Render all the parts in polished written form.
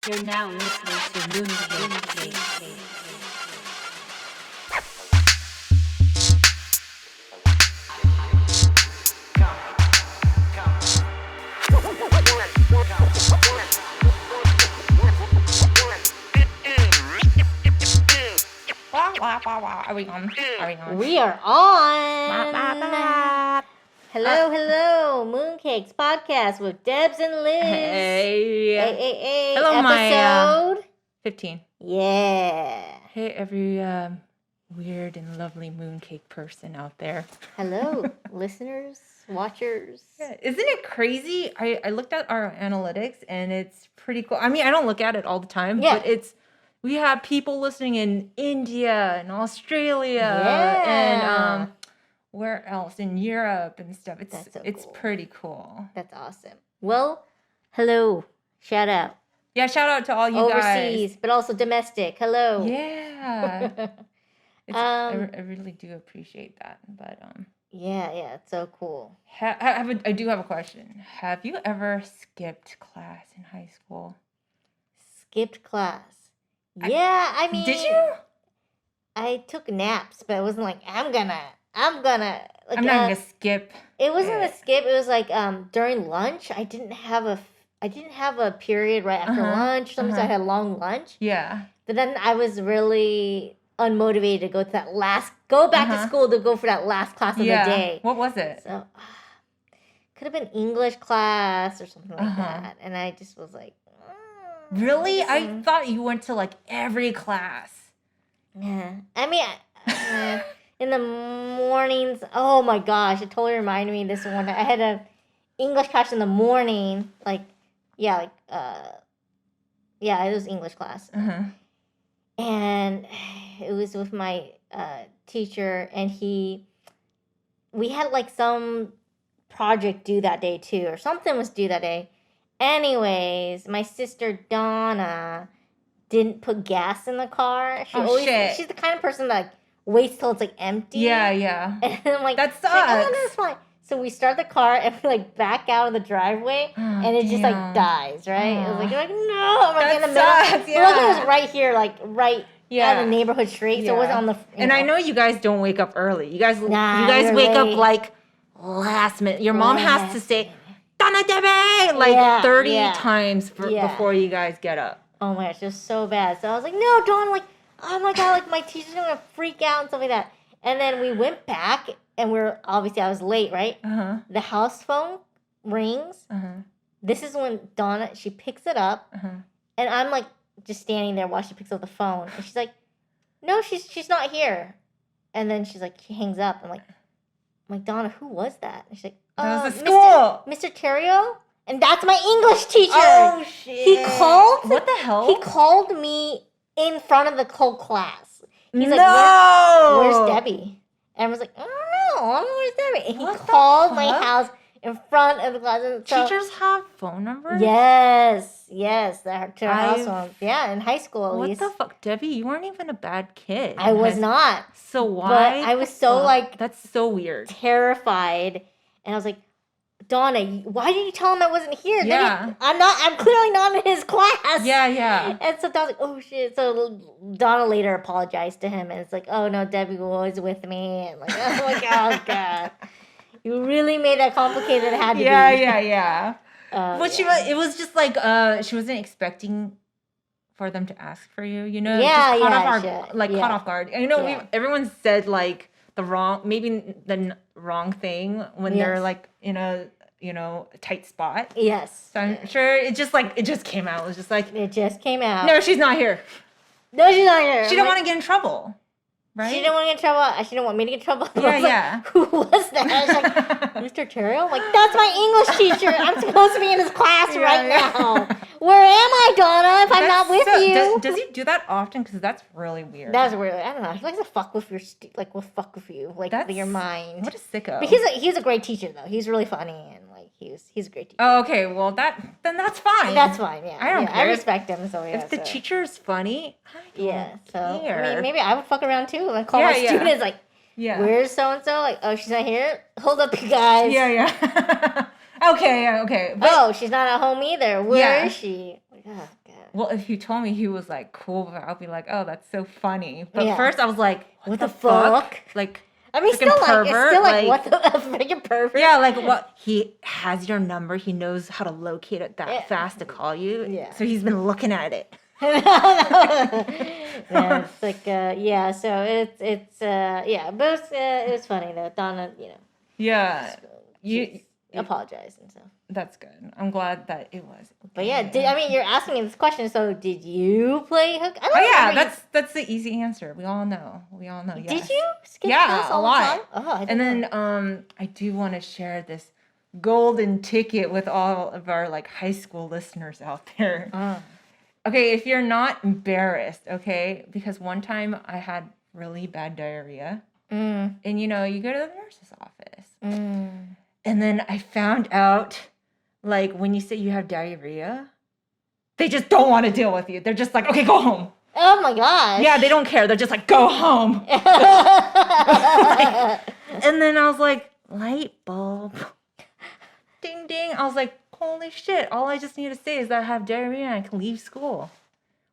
You're now listening to Mooncakes. Are we on? We are on. Hello, Mooncakes podcast with Debbs and Liz. Hey. Hello, episode 15. Yeah. Hey, every weird and lovely mooncake person out there. Hello, listeners, watchers. Yeah, isn't it crazy? I looked at our analytics and it's pretty cool. I mean, I don't look at it all the time, but we have people listening in India and Australia and where else? In Europe and stuff. It's cool. pretty cool. That's awesome. Well, hello. Shout out. Yeah, shout out to all you overseas, guys. But also domestic. Hello. Yeah. I really do appreciate that. But yeah, it's so cool. I do have a question. Have you ever skipped class in high school? Skipped class? Yeah, I mean, did you? I took naps, but it wasn't like I'm gonna. I'm not gonna skip. It wasn't a skip. It was like during lunch. I didn't have a period right after lunch. Sometimes I had a long lunch. Yeah. But then I was really unmotivated to go to that go back to school to go for that last class of the day. What was it? So could have been English class or something like that. And I just was like, really? I thought you went to like every class. Yeah. I mean, in the mornings, oh my gosh, it totally reminded me of this one. I had a English class in the morning, it was English class. And it was with my teacher, and we had like some project due that day too, or something was due that day. Anyways, my sister Donna didn't put gas in the car. She's the kind of person that waits till it's like empty. Yeah. And I'm like, that sucks. Oh, that's fine. So we start the car and we like back out of the driveway, and it just like dies, right? It was like, no, I'm like in the middle. Sucks, yeah. It was right here, like right on the neighborhood street. So it wasn't on the. And I know you guys don't wake up early. You guys wake up like last minute. Your mom has to say, Donna Debbie, like 30 times before you guys get up. Oh my gosh, it was so bad. So I was like, no, Dawn, like, oh my God, like my teacher's gonna freak out and stuff like that. And then we went back, and I was late, right? The house phone rings. This is when Donna, she picks it up, and I'm like just standing there while she picks up the phone, and she's like, no, she's not here. And then she's like, she hangs up. I'm like, Donna, who was that? And she's like, that was the school. Mr. Terrio? And that's my English teacher. Oh, shit. He called. What the hell? He called me in front of the whole class. He's like, where's Debbie? And I was like, I don't know. Where's Debbie? And he called my house in front of the class. Teachers have phone numbers? Yes. To our house phone. Yeah, in high school at least. What the fuck? Debbie, you weren't even a bad kid. I was not. So why? But I was so that's so weird. Terrified. And I was like, Donna, why did you tell him I wasn't here? Yeah. I'm clearly not in his class. Yeah. And so Donna's like, oh shit. So Donna later apologized to him, and it's like, oh no, Debbie was with me. And like, oh my God. You really made that complicated. It had to be. Yeah. But it was just like, she wasn't expecting for them to ask for you, you know? Yeah, caught off guard. I know everyone said like the wrong wrong thing when they're like in a tight spot. Yes. So I'm sure it just came out. It was just like it just came out. No, she's not here. No, she's not here. She didn't want to get in trouble. Right? She didn't want to get in trouble. She didn't want me to get in trouble. Yeah. Like, who was that? I was like, Mr. Terrio? I'm like, that's my English teacher. I'm supposed to be in his class right now. Where am I, Donna, if I'm not with you? Does he do that often? Because that's really weird. That's weird. I don't know. He likes to fuck with your your mind. What a sicko. But he's a great teacher, though. He's really funny, and like he's a great teacher. Oh, okay. Well, then that's fine. That's fine. Yeah. I don't care. I respect him. So if the teacher's funny, I don't care. I mean, maybe I would fuck around too and call my students like, where's so and so? Like, oh, she's not here. Hold up, you guys. Yeah. Okay. But, she's not at home either. Where is she? Oh, God. Well, if you told me he was like cool, I'll be like, oh, that's so funny. But Yeah. first I was like, what the fuck? fuck? Like, I mean, freaking pervert, what the freaking pervert? yeah, like what? He has your number. He knows how to locate it that fast to call you. Yeah. So he's been looking at it. Yeah, it's like yeah. So it's yeah, but it was funny though. Donna, Yeah. you apologized and stuff. That's good. I'm glad that it was. But yeah, you're asking me this question. So did you play hook? I don't Oh yeah, remember that's the easy answer. We all know. Yes. Did you skip Yeah, class a all lot. the time? Oh, I And didn't then I do want to share this golden ticket with all of our like high school listeners out there. Okay, if you're not embarrassed, okay, because one time I had really bad diarrhea, and you go to the nurse's office, and then I found out, like, when you say you have diarrhea, they just don't want to deal with you. They're just like, okay, go home. Oh my gosh. Yeah, they don't care. They're just like, go home. And then I was like, light bulb. Ding, ding. I was like, holy shit. All I just need to say is that I have diarrhea and I can leave school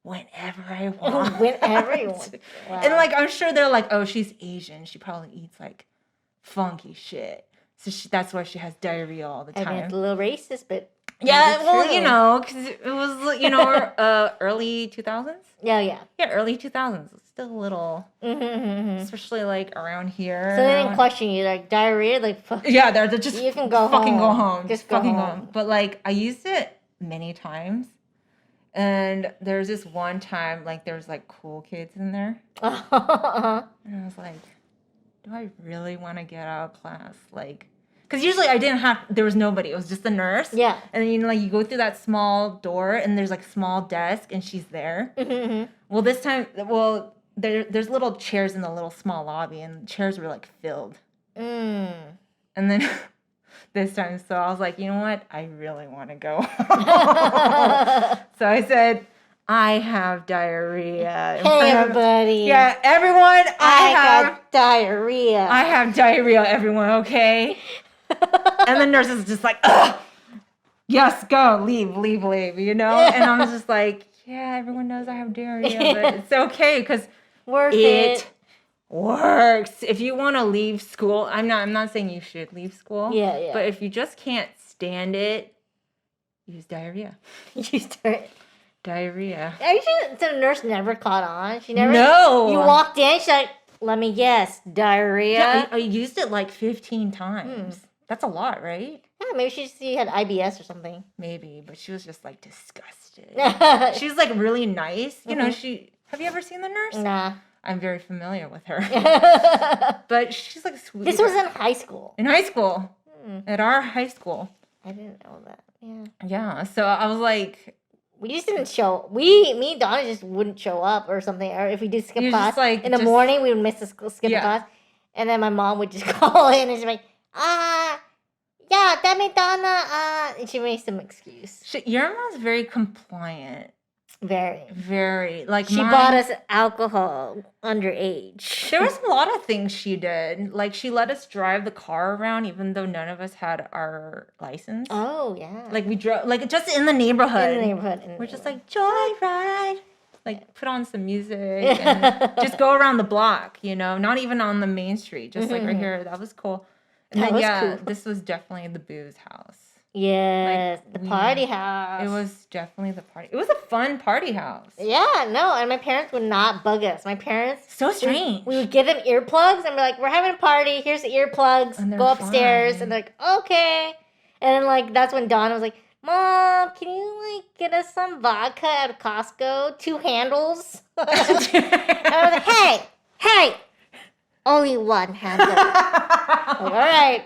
whenever I want. Whenever you want. Wow. And like, I'm sure they're like, oh, she's Asian. She probably eats like funky shit. So that's why she has diarrhea all the time. I mean, it's a little racist, but yeah, well, true. Because it was, early 2000s. Yeah. Yeah, early 2000s. It's still a little, especially like around here. So they didn't question you, like diarrhea, like. Yeah, they're just you can go fucking home. go home. Just fucking go go home. home. But like, I used it many times, and there's this one time like there was like cool kids in there, and I was like, do I really want to get out of class? Like, because usually there was nobody. It was just the nurse. Yeah. And then, like, you go through that small door, and there's, like, a small desk, and she's there. Well, this time, there's little chairs in the little small lobby, and the chairs were, like, filled. And then this time, so I was like, you know what? I really want to go. So I said, I have diarrhea. Hey, everybody. Yeah, everyone, I have diarrhea. I have diarrhea, everyone, okay? And the nurse is just like, ugh, yes, go, leave, And I was just like, yeah, everyone knows I have diarrhea, but it's okay because it works. If you want to leave school, I'm not saying you should leave school. Yeah. But if you just can't stand it, use diarrhea. Diarrhea. Are you sure the nurse never caught on? She never. No. You walked in. She's like, let me guess, diarrhea. Yeah, I used it like 15 times. That's a lot, right? Yeah, maybe she had IBS or something. Maybe, but she was just like disgusted. She was like really nice. Have you ever seen the nurse? Nah. I'm very familiar with her. But she's like sweet. This was in high school. In high school. At our high school. I didn't know that. Yeah. Yeah. So I was like, we just didn't show. Me and Donna just wouldn't show up or something. Or if we did skip class in the morning, we would miss the skip class. And then my mom would just call in and she'd be like, yeah, Deb and Donna, and she made some excuse. Your mom's very compliant. Very. Like, she bought us alcohol underage. There was a lot of things she did. Like, she let us drive the car around even though none of us had our license. Oh, yeah. Like, we drove, like, just in the neighborhood. We're just like, joyride. Like, put on some music and just go around the block, not even on the main street. Just like right here. That was cool. And then, cool. This was definitely the booze house. Yes, like, the party house. It was definitely the party. It was a fun party house. Yeah, no, and my parents would not bug us. My parents... So strange. We would give them earplugs and be like, we're having a party, here's the earplugs, go upstairs. And they're like, okay. And then, like, that's when Donna was like, Mom, can you, like, get us some vodka at Costco? 2 handles? And I was like, hey, only 1 handle. Like, all right.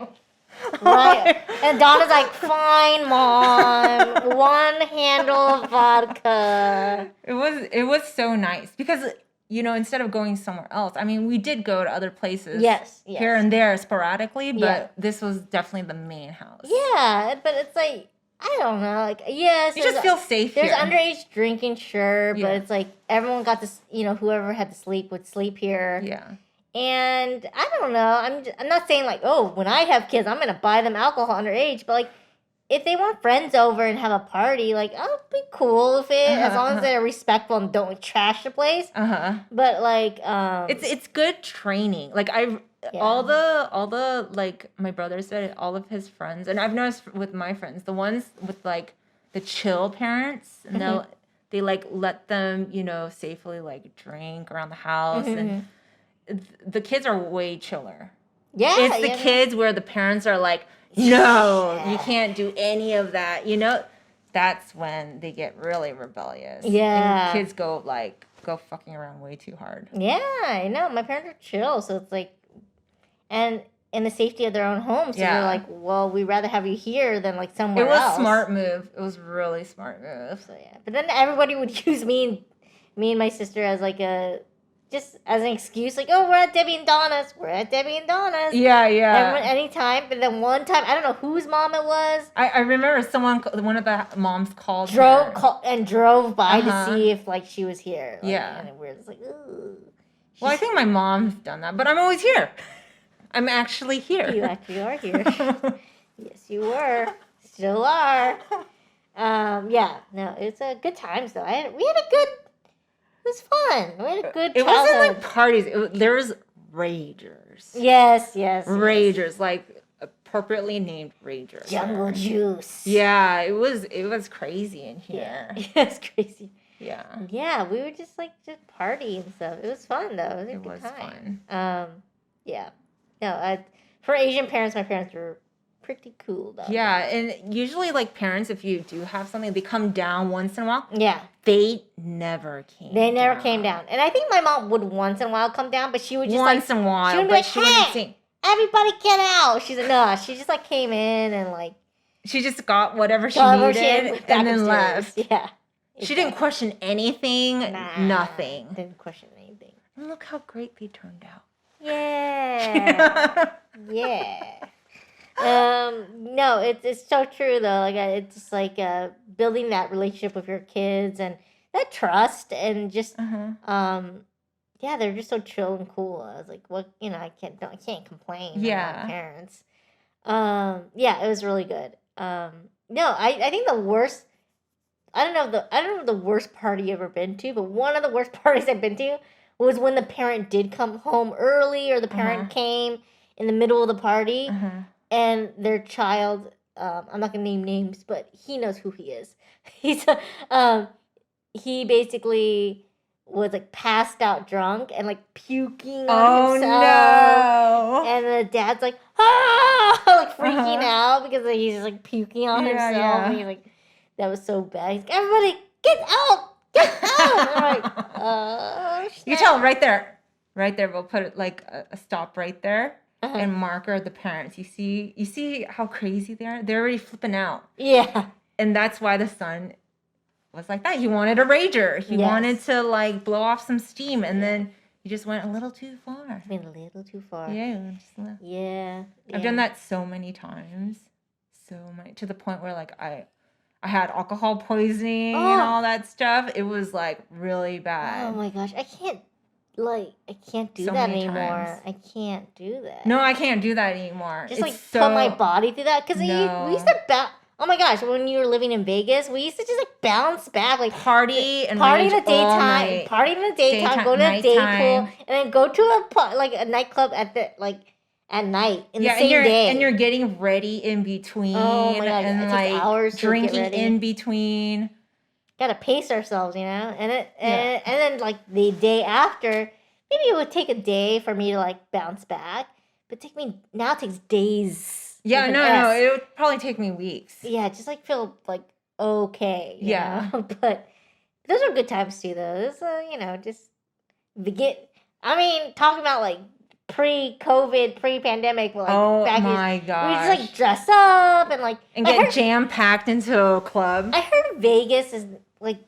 Right. And Donna's like, fine, Mom. 1 handle of vodka. It was so nice because, instead of going somewhere else, I mean, we did go to other places. Yes. Here and there sporadically, but this was definitely the main house. Yeah, but it's like, I don't know. Like, yes. You just feel safe There's here. underage drinking, sure, but it's like everyone got to, whoever had to sleep would sleep here. Yeah. And I don't know. I'm not saying like, oh, when I have kids, I'm gonna buy them alcohol underage. But like, if they want friends over and have a party, like, I'll be cool with it as long as they're respectful and don't trash the place. But like, it's good training. Like all the like my brother said, all of his friends, and I've noticed with my friends, the ones with like the chill parents, and they like let them, you know, safely like drink around the house, and the kids are way chiller. Yeah, it's the kids where the parents are like, no, you can't do any of that. You know, that's when they get really rebellious. Yeah. And kids go fucking around way too hard. Yeah, I know. My parents are chill, so it's like, and in the safety of their own home. So they're like, well, we'd rather have you here than like somewhere else. It was a smart move. It was really smart move. So yeah. But then everybody would use me and my sister as like just as an excuse, like, oh, we're at Debbie and Donna's. We're at Debbie and Donna's. Yeah. Everyone, anytime. But then one time, I don't know whose mom it was. I remember one of the moms called drove by to see if, like, she was here. Like, and we're just like, ooh. Well, I think my mom's done that, but I'm always here. I'm actually here. You actually are here. Yes, you were. Still are. Yeah. No, it's a good times, though. We had a good... It was fun. We had a good childhood. It wasn't like parties. There was ragers. Yes. Ragers, like appropriately named ragers. Jungle juice. Yeah, it was crazy in here. Yeah, it's crazy. Yeah. Yeah, we were just party and stuff. It was fun though. It was a good time. Fun. Yeah. No, for Asian parents, my parents were pretty cool though. Yeah, and usually like parents, if you do have something, they come down once in a while. Yeah. They never came. They never came down, and I think my mom would once in a while come down, but she would just once in a while. She would be like, "Hey, everybody get out!" She's like, "No," she just like came in and like. She just got whatever she needed and then left. Yeah. She didn't question anything. Nothing. Didn't question anything. And look how great they turned out. Yeah. Yeah. No, it's so true though. Like it's just like building that relationship with your kids and that trust and just yeah, they're just so chill and cool. I was like, what, you know, I can't complain. Yeah. About parents. Yeah, it was really good. No, I think the worst. I don't know the worst party you've ever been to, but one of the worst parties I've been to was when the parent did come home early, or the parent came in the middle of the party. And their child, I'm not gonna name names, but he knows who he is. He basically was like passed out drunk and like puking on himself. Oh no! And the dad's like, like freaking out because he's just like puking on himself. Yeah. And he's like, that was so bad. He's like, everybody get out, get out! And I'm like, oh. Snap. You tell him right there. We'll put it like a stop right there. And marker the parents. You see how crazy they are? They're already flipping out. Yeah. And that's why the son was like that. He wanted a rager. He wanted to like blow off some steam, and then he just went a little too far. Went a little too far. Yeah. Yeah. I've done that so many times. To the point where like I had alcohol poisoning and all that stuff. It was like really bad. Oh my gosh. I can't do that anymore. Times. I can't do that. No, I can't do that anymore. Just put my body through that. Because we used to oh my gosh, when you were living in Vegas, we used to just like bounce back, like party in the daytime, go to a day pool, and then go to a nightclub at night in the same day. And you're getting ready in between. Oh my God, and like hours drinking in between. Gotta pace ourselves, you know, and then like the day after, maybe it would take a day for me to like bounce back, but now it takes days. Yeah, no, it would probably take me weeks. Yeah, just like feel like okay. You yeah, know? But those are good times too, though. This, just talking about like pre-COVID, pre-pandemic, like gosh, we just like dress up and get jam-packed into a club. I heard Vegas is like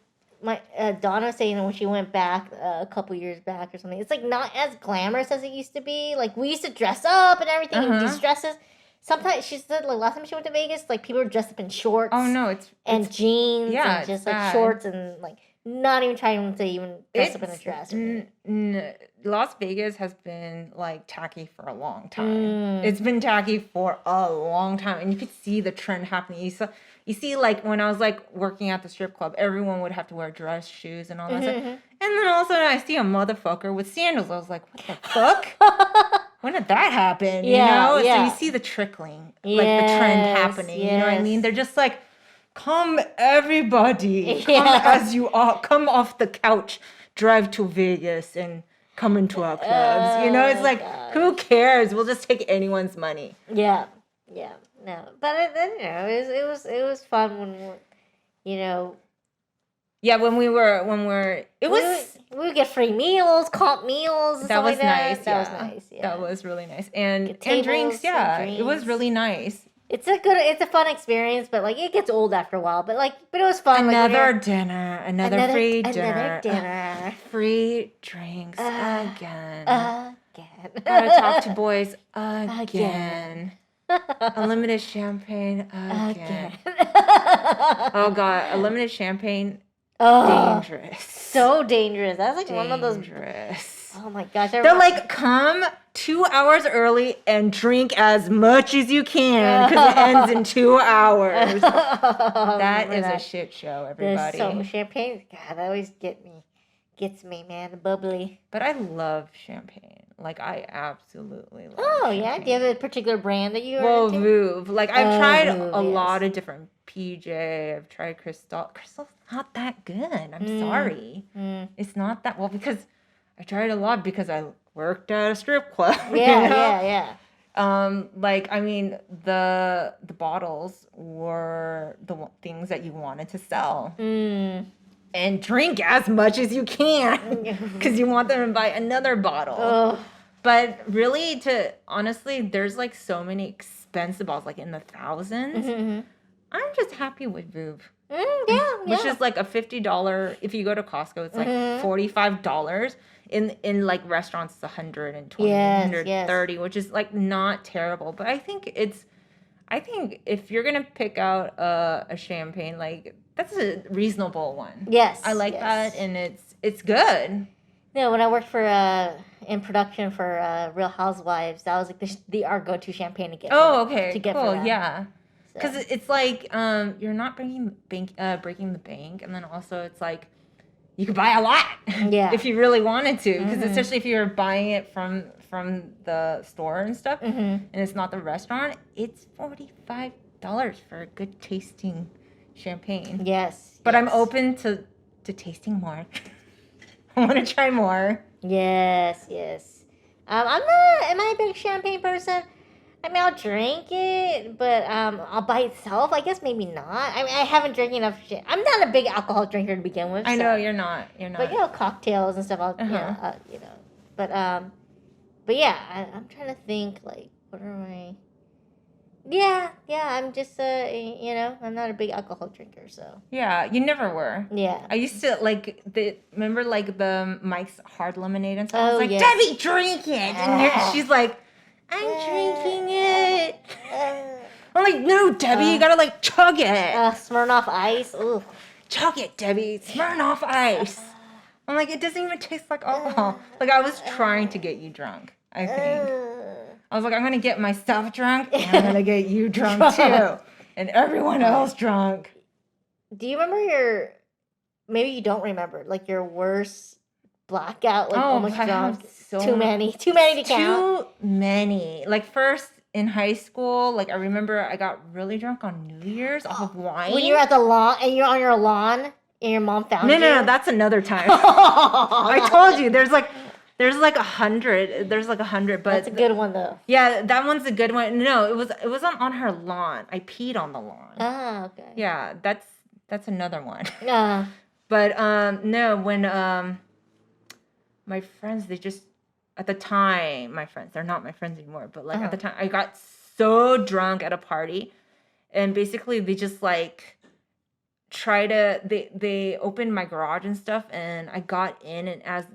my Donna was saying when she went back a couple years back or something. It's like not as glamorous as it used to be. Like we used to dress up and everything and these dresses. Sometimes she said like last time she went to Vegas, like people were dressed up in shorts. Oh no, it's jeans and just like shorts and like not even trying to even dress up in a dress. Las Vegas has been like tacky for a long time. It's been tacky for a long time, and you could see the trend happening. You see, like when I was like working at the strip club, everyone would have to wear dress shoes and all that stuff. And then all of a sudden, I see a motherfucker with sandals. I was like, what the fuck? When did that happen? Yeah, you know, yeah. so you see the trickling, like the trend happening. You know what I mean? They're just like, come everybody, come as you are, come off the couch, drive to Vegas and come into our clubs. You know, it's like, who cares? We'll just take anyone's money. Yeah, no, but then you know, it was fun when, you know. Yeah, when we would get free meals, comp meals. And that was like nice. That was nice. Yeah, that was really nice, and tables, drinks. Yeah, and it was really nice. It's a fun experience, but like it gets old after a while. But it was fun. Another dinner, another free dinner, free drinks again. Gotta talk to boys again. Unlimited champagne again. Oh god, unlimited champagne. Dangerous. So dangerous. That's like one of those. Oh my gosh. They're like, come 2 hours early and drink as much as you can because it ends in 2 hours. That is a shit show, everybody. So champagne, God, that always gets me, man, bubbly. But I love champagne. Like, I absolutely love champagne. Yeah? Do you have a particular brand that you are into? Veuve. Like, I've tried a lot of different PJ. I've tried Crystal. Crystal's not that good. I'm sorry. It's not that well because I tried a lot because I worked at a strip club. Yeah, you know? yeah. Like, I mean, the bottles were the things that you wanted to sell. And drink as much as you can because you want them to buy another bottle. But really, honestly, there's like so many expensive bottles, like in the thousands. I'm just happy with Veuve. Which is like a $50. If you go to Costco, it's like $45. In like restaurants, it's $120, $130, which is like not terrible. But I think if you're gonna pick out a champagne, like that's a reasonable one. Yes, I like that, and it's good. Yeah, when I worked for in production for Real Housewives, that was like our go-to champagne to get. Okay, to get cool, for that. Yeah. Because it's like you're not breaking the bank, and then also it's like you could buy a lot if you really wanted to. Because especially if you're buying it from the store and stuff, and it's not the restaurant, it's $45 for a good tasting champagne. Yes, but I'm open to tasting more. I want to try more. Yes. Am I a big champagne person? I mean, I'll drink it, but I'll by itself, I guess maybe not. I mean, I haven't drank enough shit. I'm not a big alcohol drinker to begin with. I know you're not. But cocktails and stuff. But yeah, I'm trying to think like, what are my? Yeah. I'm just I'm not a big alcohol drinker, so. Yeah, you never were. Yeah. I used to remember like the Mike's Hard Lemonade and stuff. I was like, Debbie, drink it, and she's like, I'm drinking it. I'm like, no, Debbie, you gotta like chug it. Smirnoff Ice. Ooh. Chug it, Debbie. Smirnoff Ice. I'm like, it doesn't even taste like alcohol. Like, I was trying to get you drunk, I think. I was like, I'm gonna get myself drunk, and I'm gonna get you drunk too. And everyone else drunk. Do you remember maybe you don't remember, like your worst blackout, like almost drunk? Too many to count. Too many. Like first in high school, like I remember I got really drunk on New Year's off of wine. When you're at the lawn and you're on your lawn and your mom found you. No, that's another time. I told you there's like 100. There's like 100, but that's a good one though. Yeah, that one's a good one. No, it wasn't on her lawn. I peed on the lawn. Ah, okay. Yeah, that's another one. Yeah. But no, when my friends, at the time, they're not my friends anymore, but like at the time, I got so drunk at a party, and basically they just like they opened my garage and stuff, and I got in, and as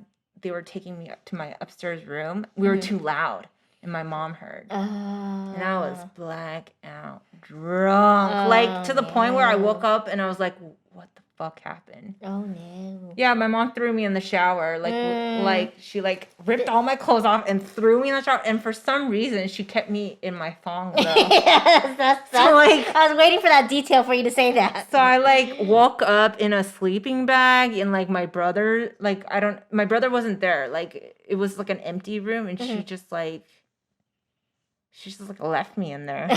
they were taking me up to my upstairs room, we were too loud, and my mom heard. And I was blackout drunk, like to the point where I woke up and I was like, what the fuck happened. Oh no. Yeah, my mom threw me in the shower. Like she like ripped all my clothes off and threw me in the shower. And for some reason, she kept me in my thongs. Yes, that's So, like, I was waiting for that detail for you to say that. so I like woke up in a sleeping bag, and like my brother, my brother wasn't there. Like it was like an empty room, and she just like left me in there.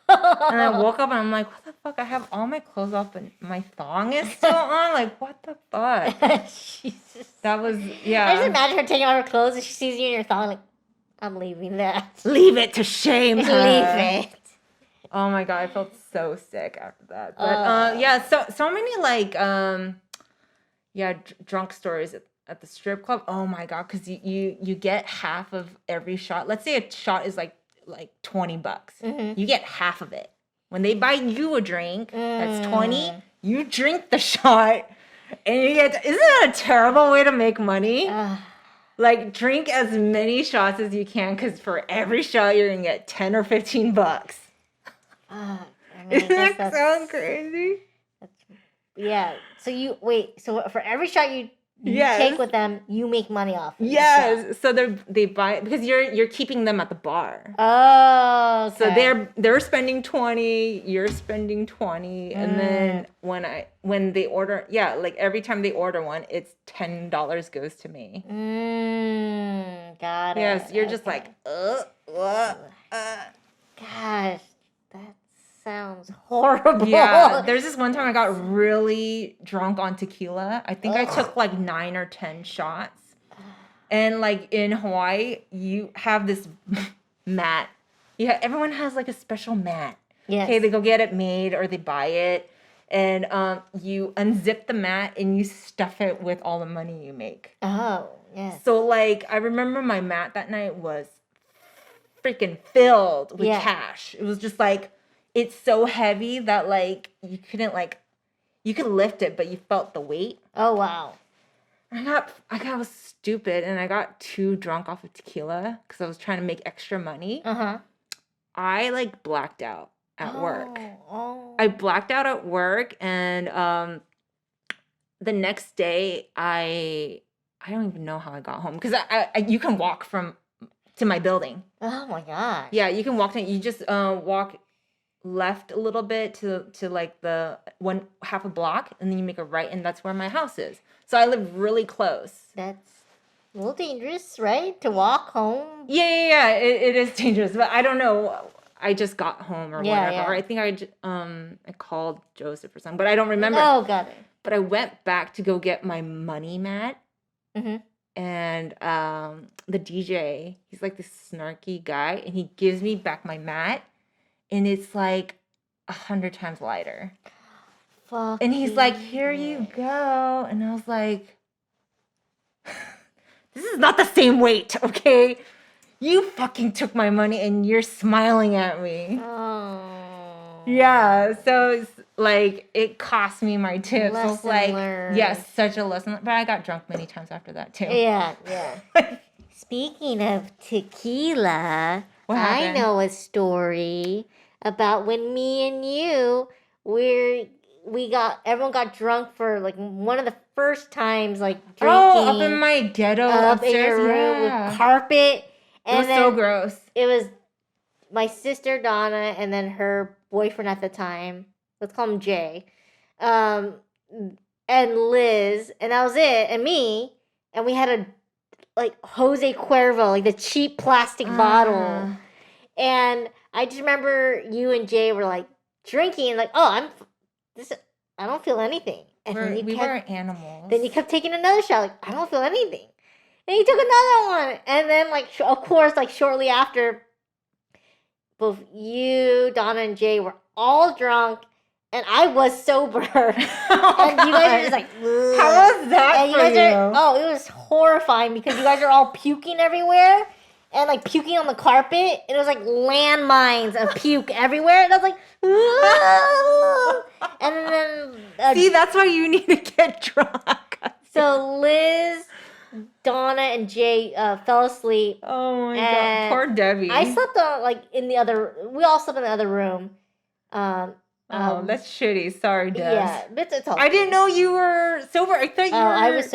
And I woke up and I'm like, what the fuck? I have all my clothes off and my thong is still on. Like, what the fuck? Jesus. That was, I just yeah. imagine her taking off her clothes and she sees you in your thong, like, I'm leaving that. Leave it to shame her. Leave it. Oh my God, I felt so sick after that. But yeah, so many like, drunk stories at the strip club. Oh my God, because you get half of every shot. Let's say a shot is like $20. You get half of it. When they buy you a drink that's 20, you drink the shot and you get, isn't that a terrible way to make money? Like, drink as many shots as you can, because for every shot you're gonna get 10 or 15 bucks. Isn't that sound crazy? Yeah. So so for every shot you take with them, you make money off. Yes. So they buy, because you're keeping them at the bar. Oh, okay. So they're spending 20, you're spending 20, and then when they order, like every time they order one, it's $10 goes to me. Got it. Yes, you're just like, Gosh, that sounds horrible. Yeah, there's this one time I got really drunk on tequila. I think I took like 9 or 10 shots. And like in Hawaii, you have this mat. Everyone has like a special mat. Yes. Okay, they go get it made or they buy it. And you unzip the mat and you stuff it with all the money you make. Oh, yes. So like, I remember my mat that night was freaking filled with cash. It was just like, it's so heavy that like you couldn't you could lift it, but you felt the weight. Oh wow! I was stupid and I got too drunk off of tequila because I was trying to make extra money. I like blacked out at work. I blacked out at work, and the next day I don't even know how I got home, because you can walk to my building. Oh my gosh! Yeah, you can walk to. You just walk left a little bit to like the half a block, and then you make a right, and that's where my house is. So I live really close. That's a little dangerous, right? To walk home. Yeah. It is dangerous, but I don't know. I just got home or whatever. Yeah. Or I think I called Joseph or something, but I don't remember. Oh, got it. But I went back to go get my money mat. And the DJ, he's like this snarky guy, and he gives me back my mat. And it's like 100 times lighter. Fuck. And he's like, here you go. And I was like, this is not the same weight, okay? You fucking took my money and you're smiling at me. Oh. Yeah. So it's like, it cost me my tips. Lesson So it's like, learned. yes, such a lesson. But I got drunk many times after that too. Yeah. Speaking of tequila, I know a story about when me and you everyone got drunk for like one of the first times, like drinking. Oh, up in my ghetto upstairs, in your room with carpet. And it was so gross. It was my sister Donna and then her boyfriend at the time. Let's call him Jay. And Liz, and that was it, and me, and we had a like Jose Cuervo, like the cheap plastic bottle. And I just remember you and Jay were like drinking, like, I don't feel anything. And We were animals. Then you kept taking another shot, like, I don't feel anything. And you took another one. And then, like, of course, like, shortly after, both you, Donna, and Jay were all drunk, and I was sober. And you guys are just like, ugh. How was that for you? It was horrifying because you guys are all puking everywhere. And like puking on the carpet, and it was like landmines of puke everywhere. And I was like, and then see, that's why you need to get drunk. So Liz, Donna, and Jay fell asleep. Oh my God, poor Debbie. I slept on we all slept in the other room. That's shitty. Sorry, Debs. Yeah, but it's all I didn't know you were sober. I thought you were. I was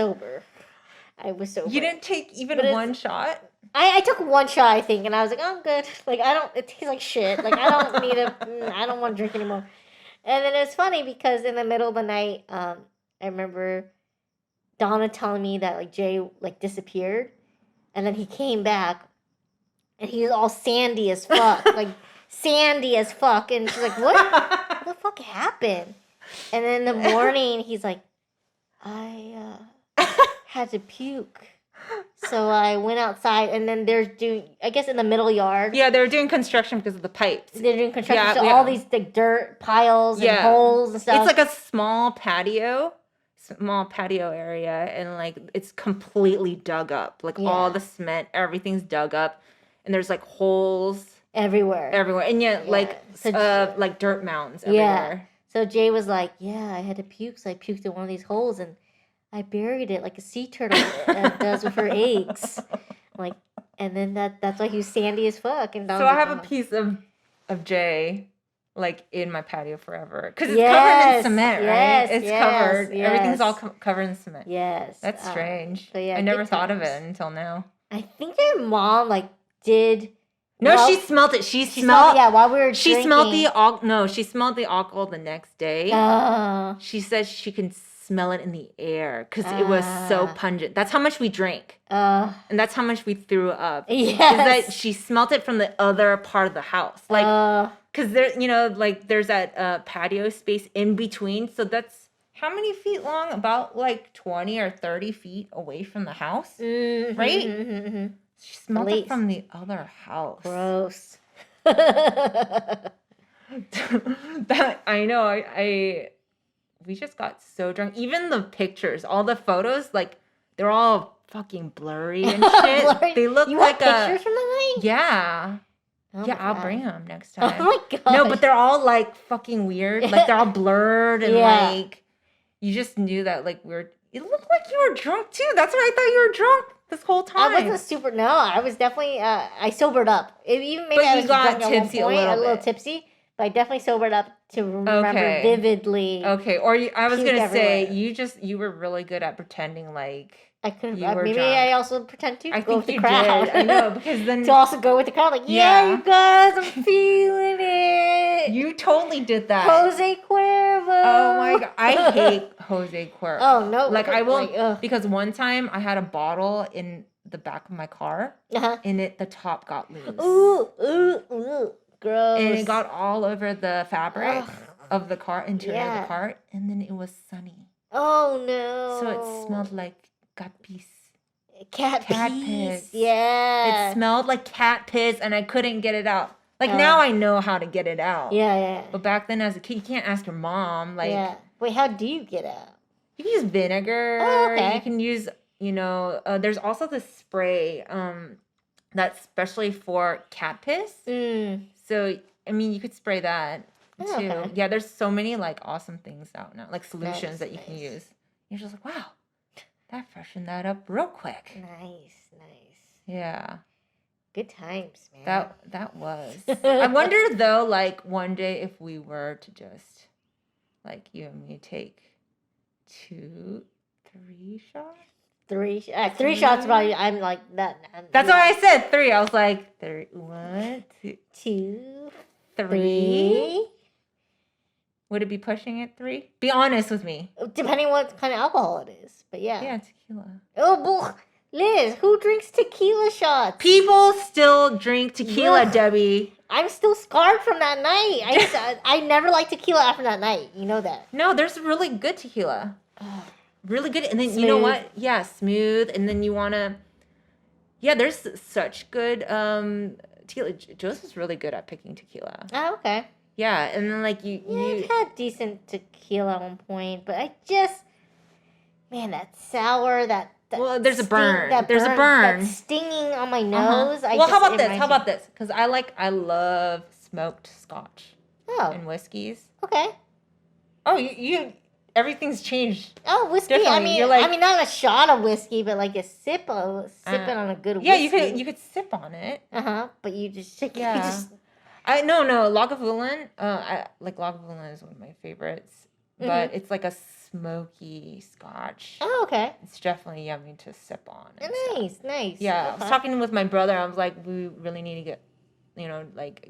sober. You didn't take even one shot? I took one shot, I think, and I was like, oh, I'm good. Like, it tastes like shit. Like, I don't need I don't want to drink anymore. And then it was funny because in the middle of the night, I remember Donna telling me that, like, Jay, like, disappeared. And then he came back, and he was all sandy as fuck. Like, sandy as fuck. And she's like, what the fuck happened? And then in the morning, he's like, I had to puke. So I went outside, and then they're doing, I guess, in the middle yard. Yeah, they were doing construction because of the pipes. They're doing construction, so all these like dirt piles and holes and stuff. It's like a small patio area, and like it's completely dug up. Like all the cement, everything's dug up, and there's like holes everywhere. And like dirt mounds everywhere. So Jay was like, "Yeah, I had to puke, so I puked in one of these holes, and I buried it like a sea turtle does with her eggs." Like, and then that's why he was sandy as fuck. And so I have a piece of Jay, like, in my patio forever. Because it's covered in cement, right? It's covered. Yes. Everything's all covered in cement. Yes. That's strange. So yeah, I never thought of it until now. I think your mom, like, did... No, she smelled it. She smelled... Yeah, while we were she drinking. She smelled the alcohol the next day. She says she can smell it in the air because it was so pungent. That's how much we drank. And that's how much we threw up. Yes. Is that she smelt it from the other part of the house. Like, because there, like, there's that patio space in between. So that's how many feet long? About like 20 or 30 feet away from the house. Mm-hmm, right? Mm-hmm. She smelled it from the other house. Gross. That I know. We just got so drunk. Even the pictures, all the photos, like, they're all fucking blurry and shit. Blurry? They look you like have pictures from the night? Yeah. Oh yeah, I'll bring them next Oh time. my god. No, but they're all like fucking weird. Like, they're all blurred and like, you just knew that, like, it looked like you were drunk too. That's why I thought you were drunk this whole time. I wasn't no, I was definitely, I sobered up. Even maybe but I you was got drunk tipsy at one point, a little little bit. Tipsy, but I definitely sobered up to remember vividly. Okay, or I was gonna say everywhere. you were really good at pretending like I could you were maybe drunk. I also pretend to I go think with the you crowd. did. I know, because then to also go with the crowd, like, yeah, you guys, I'm feeling it. You totally did that. Jose Cuervo. Oh my god, I hate Jose Cuervo. Oh no, like I will because one time I had a bottle in the back of my car, and the top got loose. Ooh, gross. And it got all over the fabric of the car, interior of the car, and then it was sunny. Oh no. So it smelled like cat piss. Cat piss. Yeah. It smelled like cat piss, and I couldn't get it out. Like, now I know how to get it out. Yeah. But back then, as a kid, you can't ask your mom. Like, wait, how do you get out? You can use vinegar. Oh, okay. You can use, there's also this spray that's specially for cat piss. So, I mean, you could spray that too. Okay. Yeah, there's so many, like, awesome things out now, like solutions that you can use. You're just like, wow, that freshened that up real quick. Nice. Yeah. Good times, man. That was. I wonder, though, like, one day if we were to just, like, you and me take 2, 3 shots? 3 shots, probably. I'm like that. That's why I said 3. I was like, 1, 2, 3. Would it be pushing it 3? Be honest with me. Depending what kind of alcohol it is, but yeah. Yeah, tequila. Oh, Liz, who drinks tequila shots? People still drink tequila, Debbie. I'm still scarred from that night. I never liked tequila after that night. You know that. No, there's really good tequila. Really good. And then smooth. You know what? Yeah, smooth. And then you want to... Yeah, there's such good tequila. Joseph's really good at picking tequila. Oh, okay. Yeah, and then like you... I've had decent tequila at one point, but I just... Man, that sour, well, there's a burn. There's a burn. That stinging on my nose. Well, how about this? Because I love smoked scotch. Oh. And whiskeys. Okay. Oh, you everything's changed. Oh, whiskey. I mean, not a shot of whiskey, but like a sipping on a good whiskey. Yeah, you could sip on it. But you just No, Lagavulin. Lagavulin is one of my favorites, but it's like a smoky Scotch. Oh, okay. It's definitely yummy to sip on. Nice. Yeah, Okay. I was talking with my brother. I was like, we really need to get,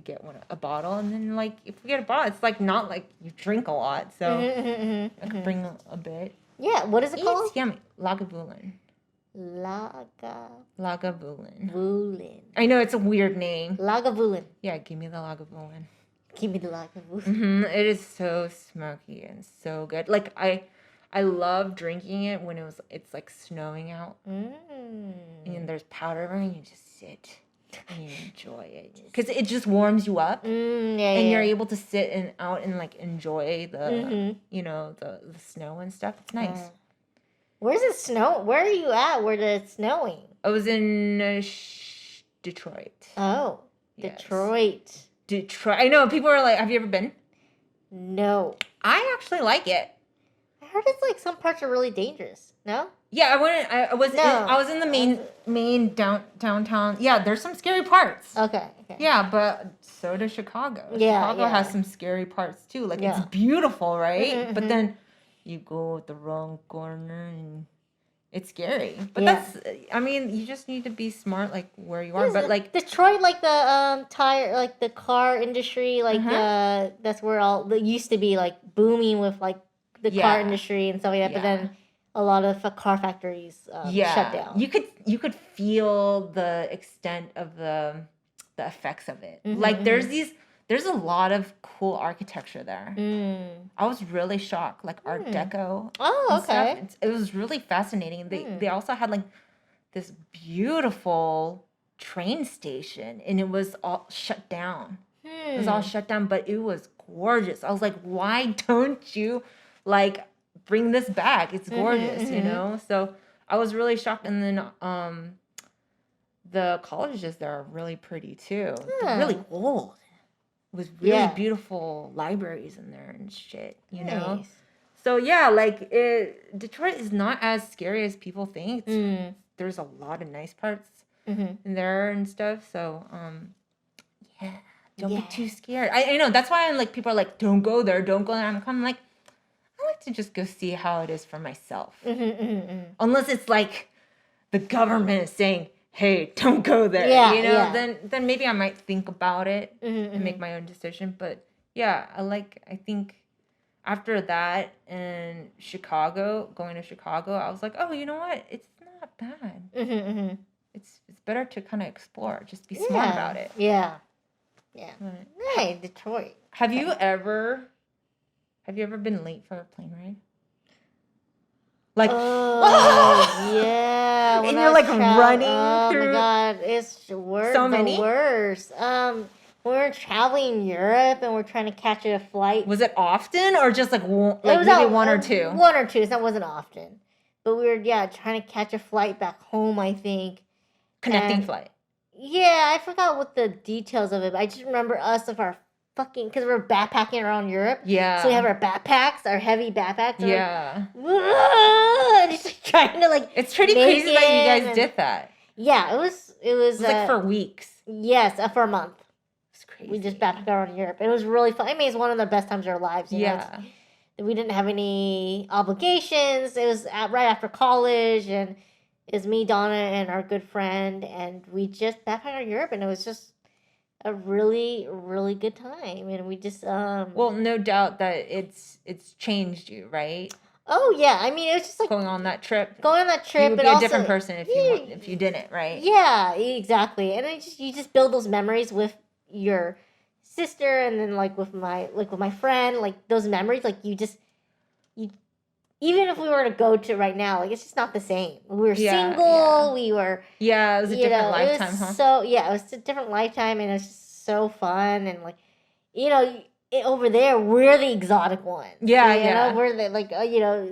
get a bottle, and then like if we get a bottle, it's like not like you drink a lot, so I could bring a bit. Yeah, what is it called? It's yummy. Lagavulin. Lagavulin. I know it's a weird name. Lagavulin. Yeah, give me the Lagavulin. Give me the Lagavulin. It is so smoky and so good. Like I love drinking it when it's like snowing out, and there's powder everywhere, and you just sit and you enjoy it because it just warms you up, and you're able to sit out and like enjoy the the snow and stuff. It's nice. Where's it snow? Where are you at? Where it's snowing? I was in Detroit. Oh, Yes. Detroit. I know people are like, have you ever been? No. I actually like it. I heard it's like some parts are really dangerous. No? Yeah, I went. I was in the main downtown. Yeah, there's some scary parts. Okay. Yeah, but so does Chicago. Yeah, Chicago has some scary parts too. Like it's beautiful, right? But then you go with the wrong corner and it's scary. But you just need to be smart, like where you are. But like Detroit, like the tire, like the car industry, like that's where all it used to be like booming with like the car industry and stuff like that. But then a lot of car factories shut down. You could feel the extent of the effects of it. Like there's a lot of cool architecture there. I was really shocked, like Art Deco. Oh, okay. It was really fascinating. They also had like this beautiful train station, and it was all shut down. It was all shut down, but it was gorgeous. I was like, why don't you like bring this back? It's gorgeous, you know? So I was really shocked. And then the colleges there are really pretty too. They're really old. With really beautiful libraries in there and shit, you know? So yeah, like Detroit is not as scary as people think. There's a lot of nice parts in there and stuff. So don't be too scared. I know that's why like people are like, don't go there. I'm kind of like, I like to just go see how it is for myself. Unless it's like the government is saying, hey, don't go there, then maybe I might think about it and make my own decision. But yeah, I think after that and going to Chicago, I was like, oh, you know what? It's not bad. It's better to kind of explore, just be smart about it. Yeah. Right. Hey, Detroit. Have you ever been late for a plane ride? Like, yeah. And you're like running through. Oh my god, it's So many? the worst. We were traveling Europe and we're trying to catch a flight. Was it often or just like maybe one or two? One or two. So that wasn't often, but we were trying to catch a flight back home. I think Connecting flight. Yeah, I forgot what the details of it, but I just remember us of our fucking, because we're backpacking around Europe. Yeah. So we have our backpacks, our heavy backpacks. Yeah. And just like trying to like. It's pretty crazy that you guys did that. Yeah, it was like for weeks. Yes, for a month. It's crazy. We just backpacked around Europe. It was really fun. I mean, it's one of the best times of our lives. You know? We didn't have any obligations. It was right after college, and it was me, Donna, and our good friend, and we just backpacked around Europe, and it was just a really, really good time. And we just well, no doubt that it's changed you, right? Oh yeah, I mean, it was just like going on that trip. You would be a different person if you didn't, right? Yeah, exactly. And you just build those memories with your sister, and then like with my friend, like those memories, like you even if we were to go to right now, like it's just not the same. We were single. We were. Yeah, it was a different lifetime, huh? So yeah, it was a different lifetime, and it was just so fun, and like, over there we're the exotic ones. Yeah, you know, we're the like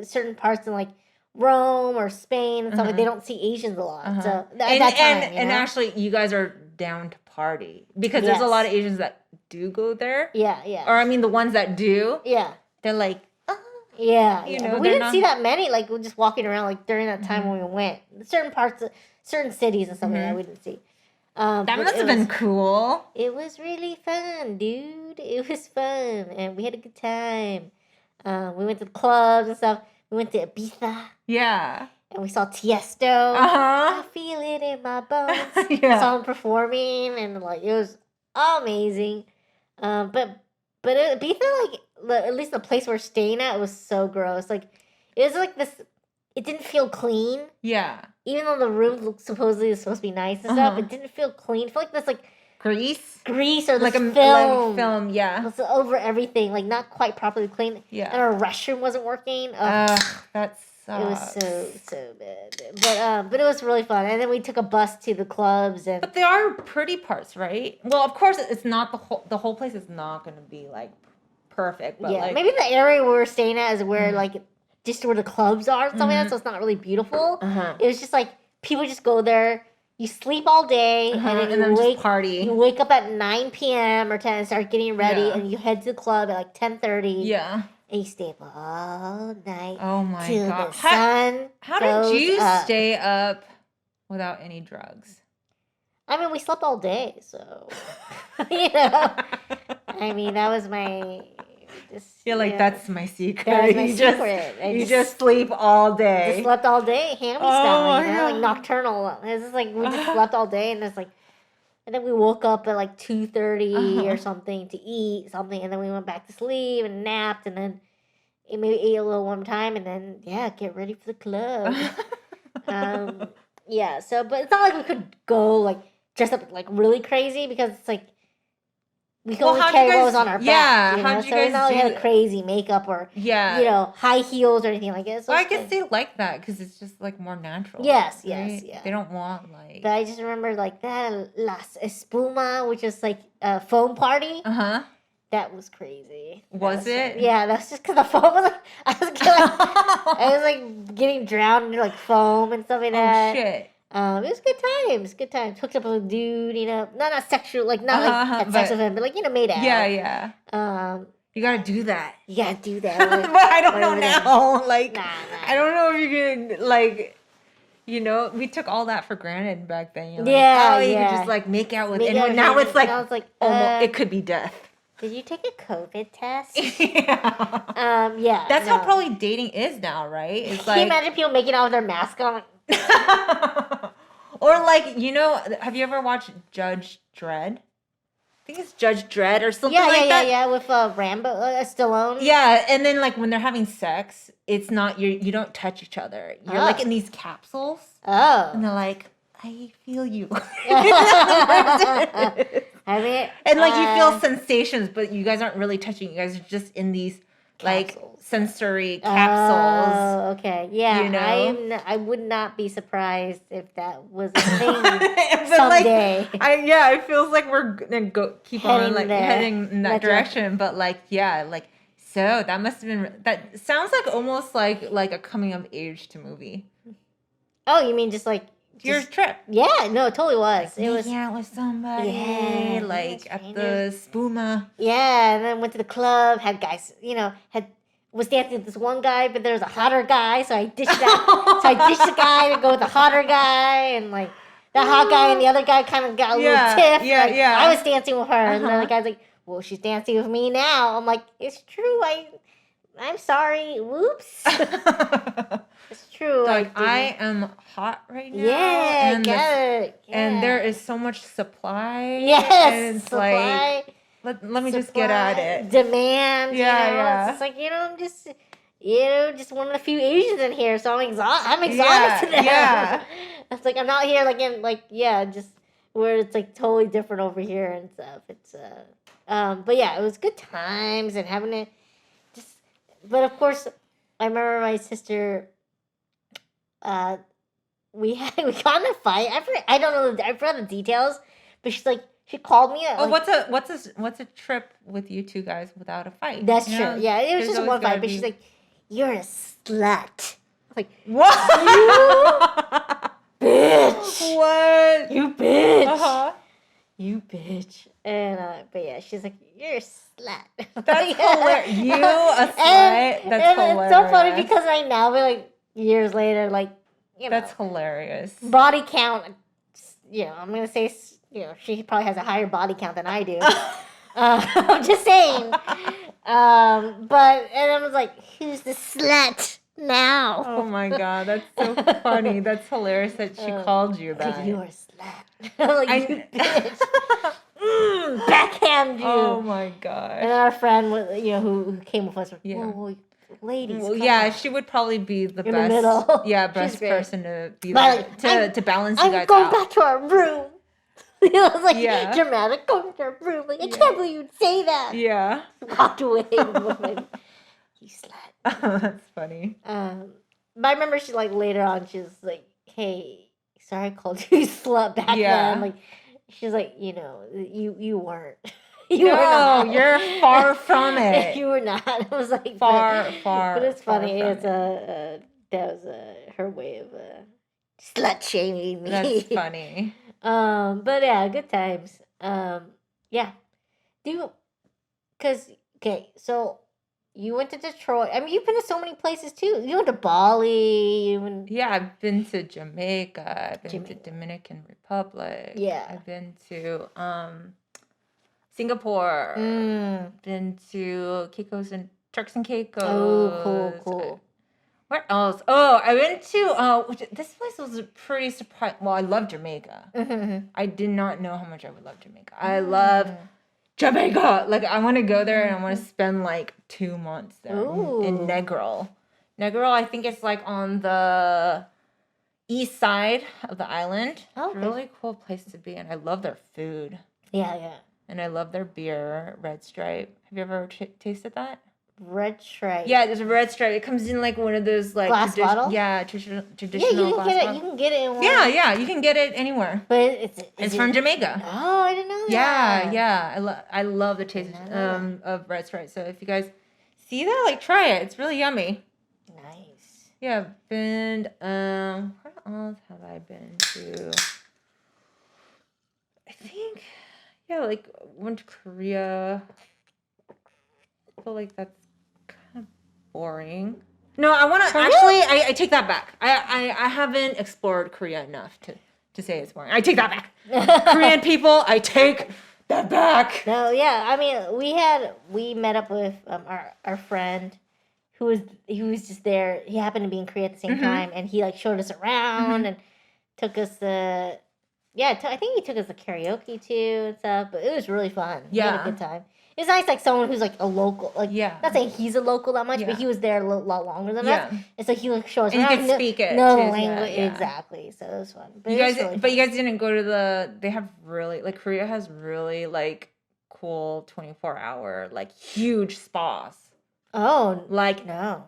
certain parts in like Rome or Spain and stuff. Like, they don't see Asians a lot. So at that time, and actually, you guys are down to party because there's a lot of Asians that do go there. Yeah, yeah. Or I mean, the ones that do. Yeah. They're like. Yeah, but we didn't see that many. Like, we're just walking around like during that time when we went. Certain parts, certain cities and stuff like that we didn't see. That must have been cool. It was really fun, dude. It was fun, and we had a good time. We went to the clubs and stuff. We went to Ibiza. Yeah. And we saw Tiesto. I feel it in my bones. Yeah. Saw him performing, and like it was amazing. But Ibiza, like at least the place we're staying at, was so gross. Like it was like this. It didn't feel clean. Yeah. Even though the room looked supposedly supposed to be nice and stuff, it didn't feel clean. I feel like this like grease or like this film. Yeah. was over everything, like not quite properly clean. Yeah. And our restroom wasn't working. That sucks. It was so bad. But it was really fun. And then we took a bus to the clubs and. But there are pretty parts, right? Well, of course, it's not the whole place is not going to be like perfect. But like, maybe the area we were staying at is where like just where the clubs are and stuff like that. So it's not really beautiful. It was just like people just go there. You sleep all day and then you just party. You wake up at 9 p.m. or 10 and start getting ready and you head to the club at like 10:30. Yeah. And you stay up all night. Oh my till god! The sun How did you up. stay up without any drugs? I mean, we slept all day, so you know. I mean, that was my. That's my secret. That was my secret. You just sleep all day. Just slept all day, hammy style, you know, like nocturnal. It's just like we just slept all day, and it's like, and then we woke up at like 2:30 or something to eat something, and then we went back to sleep and napped, and then maybe ate a little one time, and then get ready for the club. So but it's not like we could go like dress up like really crazy because it's like. We could only carry what was on our back. How'd you so guys it's not like do had crazy makeup or high heels or anything like that. So I guess they like that because it's just like more natural. Yes, right? yeah. They don't want like. But I just remember like that Las Espuma, which is like a foam party. That was crazy. Was it? Yeah, that's just because the foam was like I was like getting drowned in like foam and stuff like that. Oh shit. It was good times. Good times. Hooked up with a dude, you know, not sexual, like not like had sex with him, but like made out. Yeah. You gotta do that. You gotta do that. But I don't know now. Like, nah. I don't know if you can like. We took all that for granted back then. You could just like make out with anyone. Now it's like, almost, it could be death. Did you take a COVID test? Yeah. That's how probably dating is now, right? It's Can you imagine people making out with their mask on? Or like, have you ever watched Judge Dredd? I think it's Judge Dredd or something like that. Yeah, with Rambo, Stallone. Yeah, and then like when they're having sex, it's not you don't touch each other. You're like in these capsules. Oh. And they're like, I feel you. I mean, and like you feel sensations, but you guys aren't really touching. You guys are just in these like sensory capsules. Oh, okay. Yeah. I would not be surprised if that was a thing someday. Like, it feels like we're gonna keep on like heading in that direction. But so that must have been. That sounds like almost like a coming of age to movie. Oh, you mean just like. Your trip. Yeah, no, it totally was. Like, it was out with somebody, at the Spuma. Yeah, and then went to the club, had guys, was dancing with this one guy, but there was a hotter guy, so I ditched that. So I ditched the guy to go with the hotter guy, and like that hot guy and the other guy kind of got a little tiff. Yeah. I was dancing with her, and then the guy's like, "Well, she's dancing with me now." I'm like, "It's true. I'm sorry. Whoops." It's true. Like I am hot right now. Yeah, and and there is so much supply. Yes, and it's supply. Like, let me just get at it. Demand. Yeah. It's like I'm just just one of the few Asians in here, so I'm exhausted. Yeah. It's like I'm not here just where it's like totally different over here and stuff. It's but yeah, it was good times and having it. But of course, I remember my sister. We got in a fight. I don't know. I forgot the details, but she called me. What's a trip with you two guys without a fight? That's true. Yeah, it was just one fight, but she's like, "You're a slut." I'm like, what? You bitch. What? You bitch. Uh-huh. You bitch. And but yeah, she's like, "You're a slut." That's hilarious. You a slut? That's hilarious. It's so funny because right now we're like years later, like. That's hilarious. Body count, I'm gonna say, she probably has a higher body count than I do. I'm just saying. And I was like, who's the slut now? Oh my God, that's so funny. That's hilarious that she called you that. You're a slut. I'm like, you bitch. Backhand you. Oh my gosh. And then our friend, who came with us, was like, whoa, ladies. Well, yeah, she would probably be the In best. the middle. Yeah, She's best great. person to be But, to balance you guys I'm going out. back to our room. It was like dramatic. Going to our room. Like, I can't believe you'd say that. Yeah. Walked away. You slut. That's funny. But I remember she later on, she was like, "Hey, sorry I called you slut back then." Like, she's like, you weren't. You were not. You're far from it. You were not. I was like, far. But it's funny. It's it. that was her way of slut shaming me. That's funny. But yeah, good times. Yeah. So you went to Detroit. I mean, you've been to so many places too. You went to Bali. Yeah, I've been to Jamaica. I've been to Dominican Republic. Yeah. I've been to Singapore. Been to Turks and Caicos. Oh, cool. Where else? Oh, I went to this place was pretty surprising. Well, I love Jamaica. Mm-hmm. I did not know how much I would love Jamaica. I love Jamaica. Like, I want to go there and I want to spend 2 months there in Negril. Negril, I think it's on the east side of the island. Oh, okay. Really cool place to be, and I love their food. Yeah. And I love their beer, Red Stripe. Have you ever tasted that? Red Stripe. Yeah, there's a Red Stripe. It comes in one of those glass bottle. Yeah, traditional. Yeah, you can get it. You can get it in one. Yeah, you can get it anywhere. But it's from Jamaica. Oh, I didn't know that. Yeah. I love the taste of Red Stripe. So if you guys see that, try it. It's really yummy. Nice. Yeah, been. Where else have I been to? I think. Yeah, went to Korea. I feel like that's kind of boring. No, I want to actually. I take that back. I haven't explored Korea enough to say it's boring. I take that back. Korean people, I take that back. No, yeah. I mean, we met up with our friend who was just there. He happened to be in Korea at the same time, and he showed us around and took us to. Yeah, I think he took us to karaoke too and stuff, but it was really fun. We had a good time. It's nice, someone who's a local. Not saying he's a local that much, but he was there a lot longer than us. And so he showed us and around. You can speak it. No too, language, exactly. So it was fun. But you guys didn't go to they have really Korea has really cool 24-hour huge spas. Oh, no,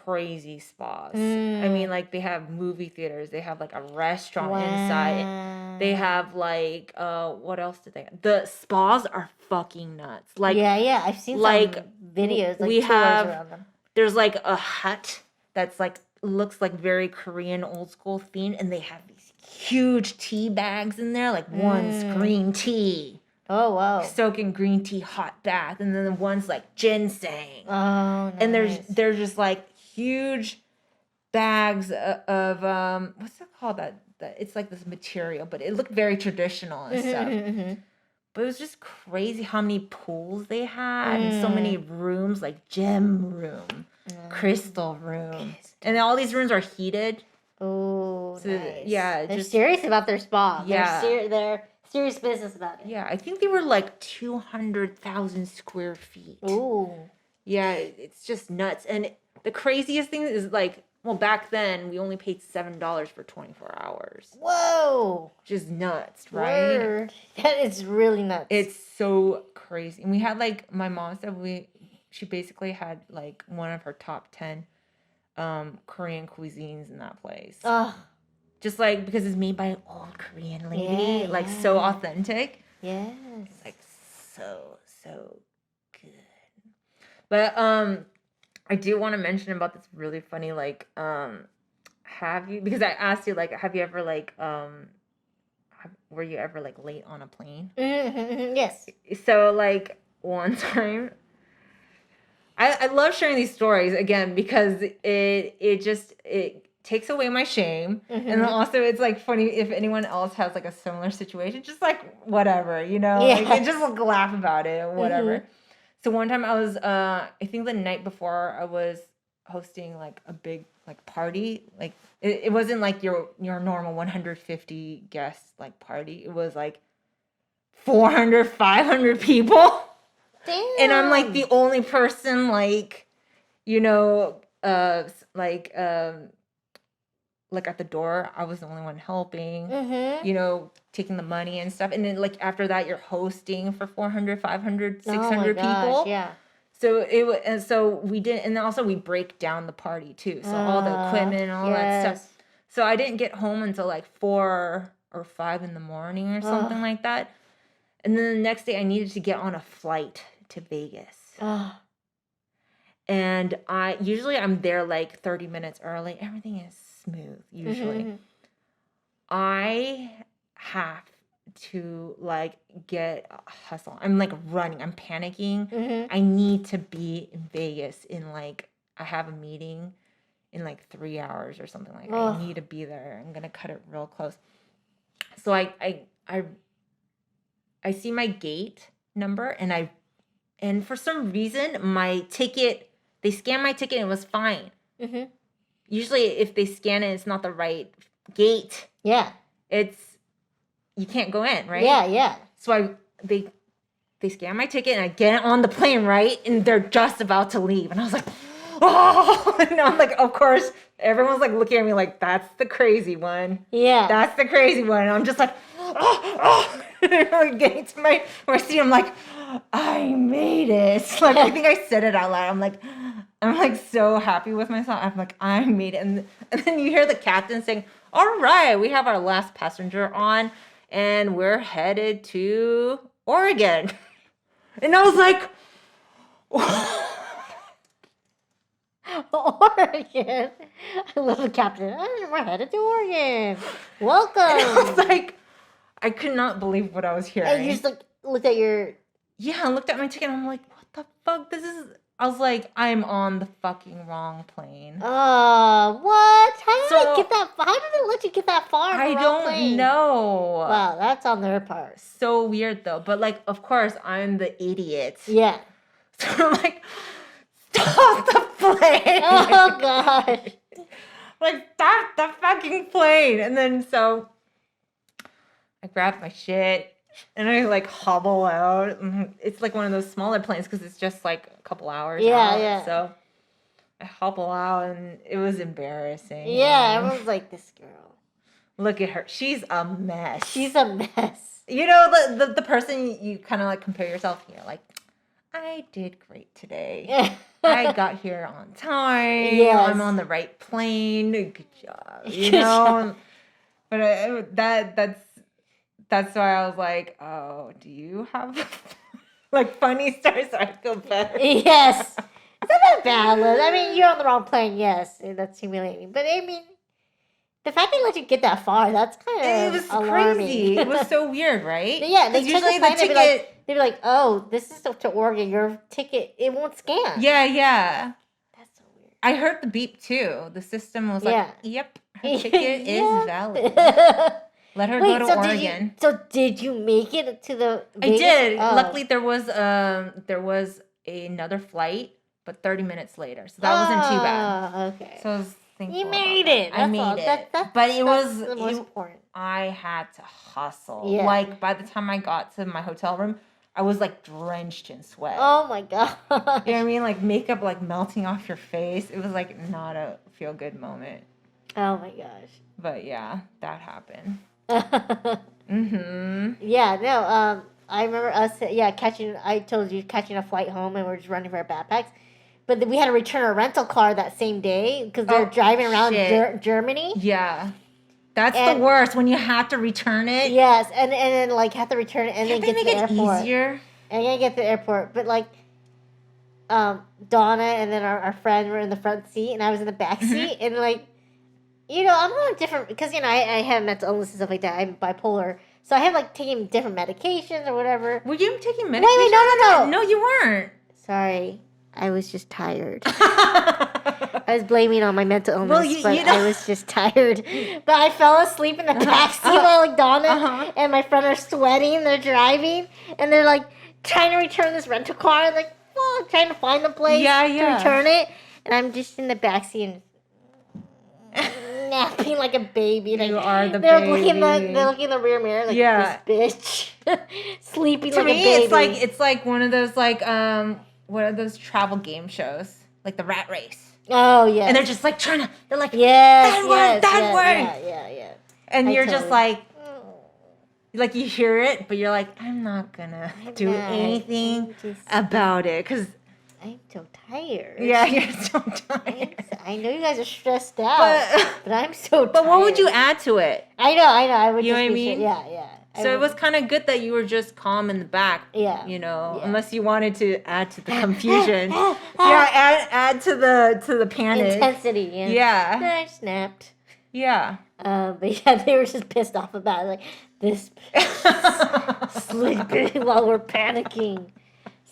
crazy spas. I mean, they have movie theaters. They have a restaurant inside. They have what else did they have? The spas are fucking nuts. Yeah, I've seen some videos. We tours have around them. There's a hut that's looks very Korean old school themed, and they have these huge tea bags in there. One's green tea. Oh, wow. Soaking green tea hot bath, and then the one's ginseng. Oh, nice. And there's just huge bags of what's it called, that it's this material, but it looked very traditional and stuff. But it was just crazy how many pools they had and so many rooms, gem room, crystal room, and all these rooms are heated. Oh, so, nice. Yeah, they're serious about their spa. Yeah, they're serious business about it. Yeah, I think they were 200,000 square feet. Ooh. Yeah, it's just nuts. And the craziest thing is back then we only paid $7 for 24 hours. Whoa. Which is nuts, right? Word. That is really nuts. It's so crazy. And we had my mom said she basically had one of her top 10 Korean cuisines in that place. Oh. Just because it's made by an old Korean lady, so authentic. Yes. So good. But I do want to mention about this really funny have you, because I asked you have you ever were you ever late on a plane? Mm-hmm. Yes. So one time, I love sharing these stories again because it takes away my shame. Mm-hmm. And then also it's like funny if anyone else has like a similar situation, just like whatever, you know, Yeah. like, just like laugh about it or whatever. Mm-hmm. So one time I was, I think the night before I was hosting like a big like party. Like it wasn't like your normal 150 guest like party. It was like 400, 500 people. Damn. And I'm like the only person like, you know, like at the door. I was the only one helping, Mm-hmm. you know, taking the money and stuff. And then like after that, you're hosting for 400, 500, 600 oh my gosh, people. Yeah. So and so we did, and then also we break down the party too. So all the equipment and all that stuff. So I didn't get home until like 4 or 5 in the morning or something like that. And then the next day I needed to get on a flight to Vegas. And I'm there like 30 minutes early. Everything is smooth usually. Mm-hmm. I have to like get hustle. I'm like running. I'm panicking. Mm-hmm. I need to be in Vegas in like I have a meeting in like 3 hours or something like that. I need to be there. I'm gonna cut it real close. So I see my gate number and for some reason my ticket, they scanned my ticket and it was fine. Mm-hmm. Usually if they scan it, it's not the right gate. Yeah. You can't go in, right? Yeah. So they scan my ticket and I get on the plane, right? And they're just about to leave. And I was like, oh, and I'm like, of course, everyone's like looking at me like, that's the crazy one. Yeah. That's the crazy one. And I'm just like, oh. Like getting to my seat, I'm like, I made it. Like I think I said it out loud. I'm like so happy with myself. I'm like, I made it. And then you hear the captain saying, all right, we have our last passenger on and we're headed to Oregon. And I was like, Oregon. I love the captain. We're headed to Oregon. Welcome. And I was like, I could not believe what I was hearing. And you just looked at your... Yeah, I looked at my ticket and I'm like, what the fuck? I was like, I'm on the fucking wrong plane. What? How did it let you get that far? I don't know. Wow, that's on their part. So weird though. But like, of course, I'm the idiot. Yeah. So I'm like, stop the plane. Oh, gosh. Like, stop the fucking plane. And then so I grabbed my shit and I like hobble out. It's like one of those smaller planes because it's just like a couple hours out. Yeah. So I hobble out and it was embarrassing. Yeah, everyone's like, this girl. Look at her. She's a mess. She's a mess. You know, the person you kind of like compare yourself to. You're like, I did great today. I got here on time. Yes. I'm on the right plane. Good job. You know? But that's why I was like, oh, do you have like funny stories so I feel better? Yes. It's not that bad, Liz. I mean, you're on the wrong plane, yes. That's humiliating. But I mean, the fact they let you get that far, that's kind of alarming. Crazy. It was so weird, right? Yeah, they usually the the ticket... They'd be like, oh, this is to Oregon. Your ticket, it won't scan. Yeah. That's so weird. I heard the beep too. The system was like, yep, her ticket is valid. Let her go to Oregon. Did you make it to the I Vegas? did. Oh. Luckily, there was another flight, but 30 minutes later. So that wasn't too bad. Okay. So I was thankful. You made it. I made it. But it was the most important. I had to hustle. Yeah. Like by the time I got to my hotel room, I was like drenched in sweat. Oh my god. You know what I mean? Like makeup like melting off your face. It was like not a feel good moment. Oh my gosh. But yeah, that happened. Yeah, no, I remember us, I told you, catching a flight home and we're just running for our backpacks. But then we had to return our rental car that same day because they're driving around Germany. Yeah. That's the worst when you have to return it. Yes, and then like have to return it and then get to the airport. Easier? And then get to the airport. But like, Donna and then our friend were in the front seat and I was in the back seat. And like, you know, I'm on different, because, you know, I have mental illness and stuff like that. I'm bipolar. So I have, like, taking different medications or whatever. Were you taking medication? Wait, no. No, you weren't. Sorry. I was just tired. I I was blaming on my mental illness, Well, but I was just tired. But I fell asleep in the backseat while like Donna and my friend are sweating. They're driving, and they're like trying to return this rental car. And like, trying to find the place to return it, and I'm just in the backseat and napping like a baby. You are the they're baby. They're looking in the rear mirror like this bitch sleeping like a baby. It's like one of those like what are those travel game shows like the Rat Race? Oh yeah. And they're just like trying to. They're like that word. Yeah. And you're just like you hear it, but you're like, I'm not gonna do anything about it because I'm so tired. Yeah, you're so tired. I know you guys are stressed out, but I'm so tired. But what would you add to it? I know. I would. You know what I mean? mean? Yeah. So it was kind of good that you were just calm in the back. Yeah. You know, unless you wanted to add to the confusion. Add to the panic. Intensity. Yeah. I snapped. Yeah. But yeah, they were just pissed off about it. Like, this sleeping while we're panicking.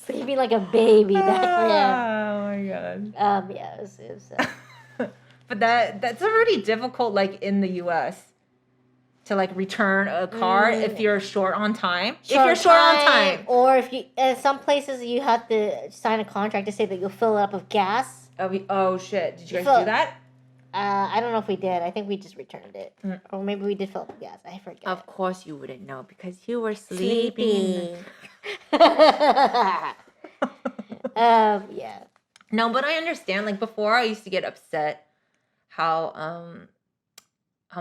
Sleeping like a baby back there. Oh my god. Yeah, it was But that's already difficult, like in the U.S. to like return a car if you're short on time. Or if you, in some places you have to sign a contract to say that you'll fill it up with gas. Oh shit! Did you guys do that? I don't know if we did. I think we just returned it, or maybe we did fill up with gas. I forget. Of course you wouldn't know because you were sleeping. Yeah. No, but I understand. Like before, I used to get upset how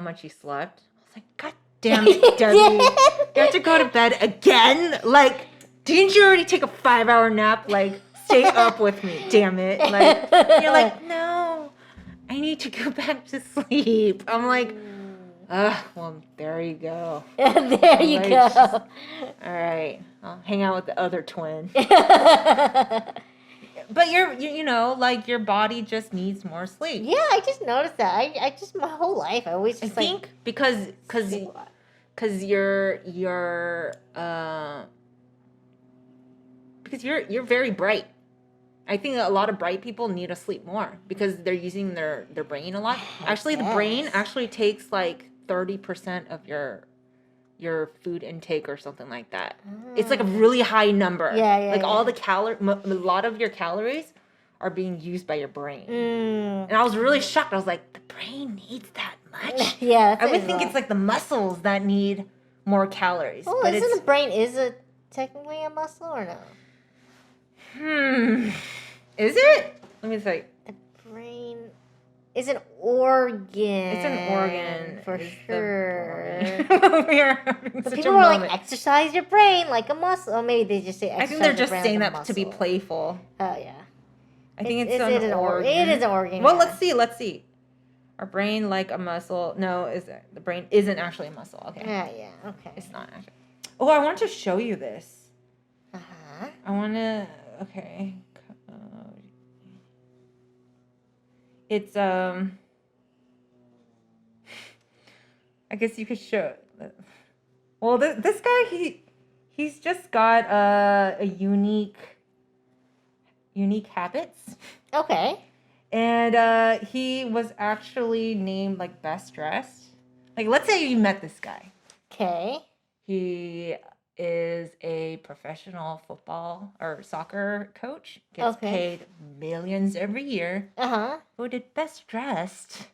much you slept. I was like, God damn it, Debbie, you have to go to bed again. Like, didn't you already take a 5-hour nap? Like, stay up with me, damn it. Like, you're like, no, I need to go back to sleep. I'm like, well, there you go. There you go. All right, I'll hang out with the other twin. But you know, like your body just needs more sleep. Yeah, I just noticed that. I just my whole life I always just think because you're very bright. I think a lot of bright people need to sleep more because they're using their brain a lot. Actually, the brain actually takes like 30% of your food intake or something like that. It's like a really high number. Yeah. Like all the a lot of your calories are being used by your brain. And I was really shocked. I was like, the brain needs that much? Yeah. I would think it's like the muscles that need more calories. Oh, but isn't the brain technically a muscle or no? Is it? Let me think. The brain is an organ. It's an organ. For sure. We are having But such people a are moment. like, exercise your brain like a muscle. Or maybe they just say exercise I think they're your just brain saying like that a to be muscle. playful. Oh, yeah. I think it's an an organ. It is an organ. Well, yeah. let's see. Our brain like a muscle. No, the brain isn't actually a muscle. Okay. Yeah, okay. It's not actually. Oh, I want to show you this. Uh-huh. I want to. Okay. It's I guess you could show. Well, this guy he's just got a unique habits. Okay. And he was actually named like best dressed. Like, let's say you met this guy. Okay. He is a professional football or soccer coach. Gets paid millions every year. Voted best dressed.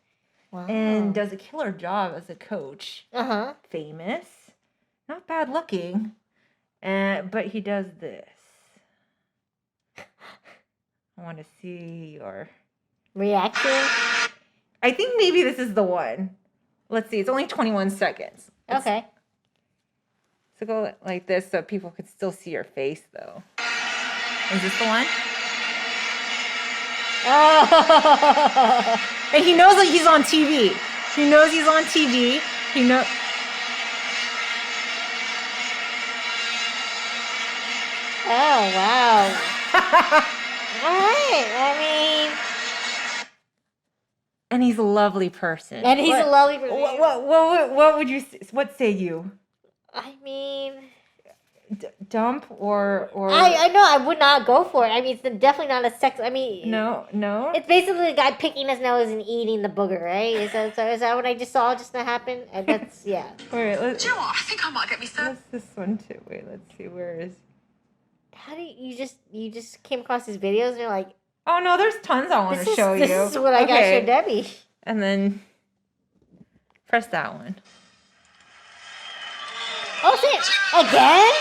Wow. And does a killer job as a coach. Famous. Not bad looking. But he does this. I want to see your reaction. I think maybe this is the one. Let's see. It's only 21 seconds. Okay. So go like this so people could still see your face, though. Is this the one? Oh. And he knows that he's on TV. He knows he's on TV. He knows. Oh, wow. All right. I mean. And he's a lovely person. And he's a lovely person. What would you? What say you? I mean, dump or I know I would not go for it. I mean, it's definitely not a sex. I mean, no. It's basically the guy picking his nose and eating the booger, right? Is that what I just saw just not happen? That's yeah. Wait, let's. Do you know what? I think I might get me some. What's this one too? Wait, let's see. Where is? How do you just came across these videos and you're like, Oh no, there's tons I want to show you. This is what I got to show Debbie. And then press that one. Oh shit! Again?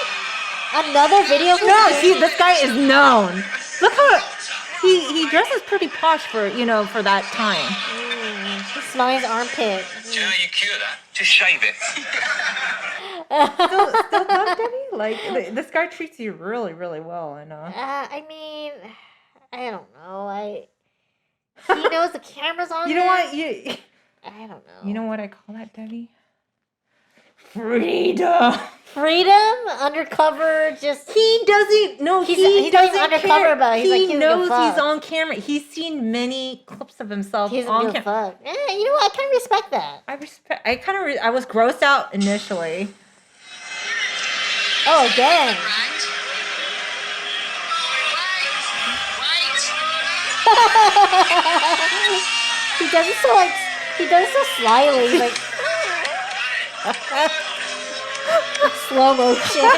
Another video? No, see, this guy is known. Look how he dresses pretty posh for for that time. He's smelling his armpit. Do you know how you cure that? Just shave it. Still dumb, Debbie? Like this guy treats you really, really well, and I mean, I don't know. He knows the camera's on. You know what? I don't know. You know what I call that, Debbie? Freedom. Freedom, undercover, just He doesn't. No, he's he not doesn't even undercover care. about it. He's he like, he knows doesn't give a he's fuck. on camera. He's seen many clips of himself he doesn't on give a camera. fuck. You know what? I kind of respect that. I kind of. I was grossed out initially. Oh, again. He does it so slyly. He's like slow motion.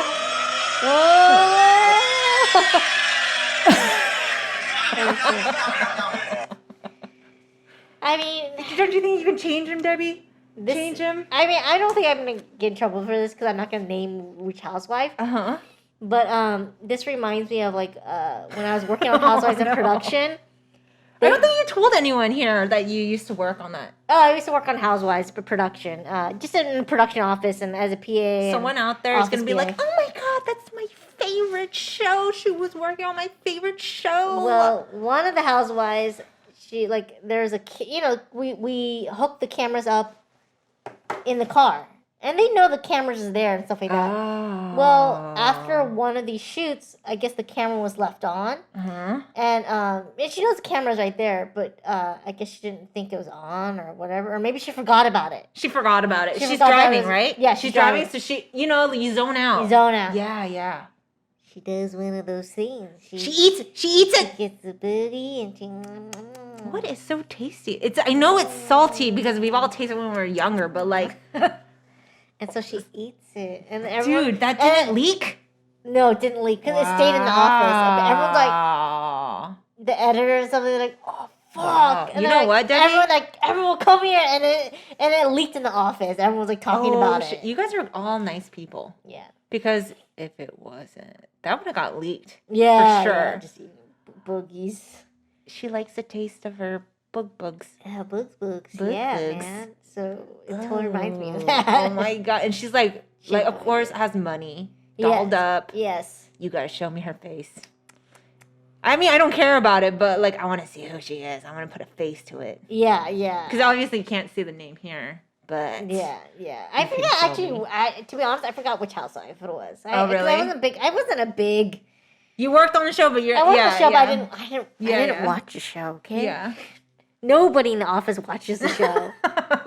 I mean, Don't you think you can change him, Debbie? Change him? I mean, I don't think I'm gonna get in trouble for this because I'm not gonna name which housewife. But this reminds me of like when I was working on Housewives in production. I don't think you told anyone here that you used to work on that. Oh, I used to work on Housewives production, just in the production office and as a PA. Someone out there is going to be PA. like, oh my God, that's my favorite show. She was working on my favorite show. Well, one of the Housewives, she like, there's we hook the cameras up in the car. And they know the cameras is there and stuff like that. Oh. Well, after one of these shoots, I guess the camera was left on. And she knows the camera's right there, but I guess she didn't think it was on or whatever. Or maybe she forgot about it. She forgot about it. She's forgot that driving, was- right? Yeah, she's she's driving. driving. So she, you zone out. You zone out. Yeah. She does one of those things. She eats it. She gets the booty and she... What is so tasty? I know it's salty because we've all tasted it when we were younger, but like... And so she eats it. And everyone, Dude, that didn't leak? No, it didn't leak because it stayed in the office. And everyone's like, Wow. the editor and something like, oh fuck! Wow. And You they're know what, Debbie? everyone come here, and it leaked in the office. Everyone was like talking about it. You guys are all nice people. Yeah, Because if it wasn't, that would have got leaked. yeah, For sure. yeah, just eating boogies. She likes the taste of her bugs. Yeah, boogs. Bugs. Yeah, man. So it totally reminds me of Oh, that. Oh my God. And she's like of course, has money, dolled up. Yes. You gotta show me her face. I mean, I don't care about it, but like, I want to see who she is. I want to put a face to it. Yeah. Because obviously you can't see the name here, but Yeah. I You can forgot show actually. me. To be honest, I forgot which housewife it was. Oh, really? I wasn't a big. you worked on the show, but you're I watched yeah, the show, yeah. but I didn't watch the show. Okay. Yeah. Nobody in the office watches the show.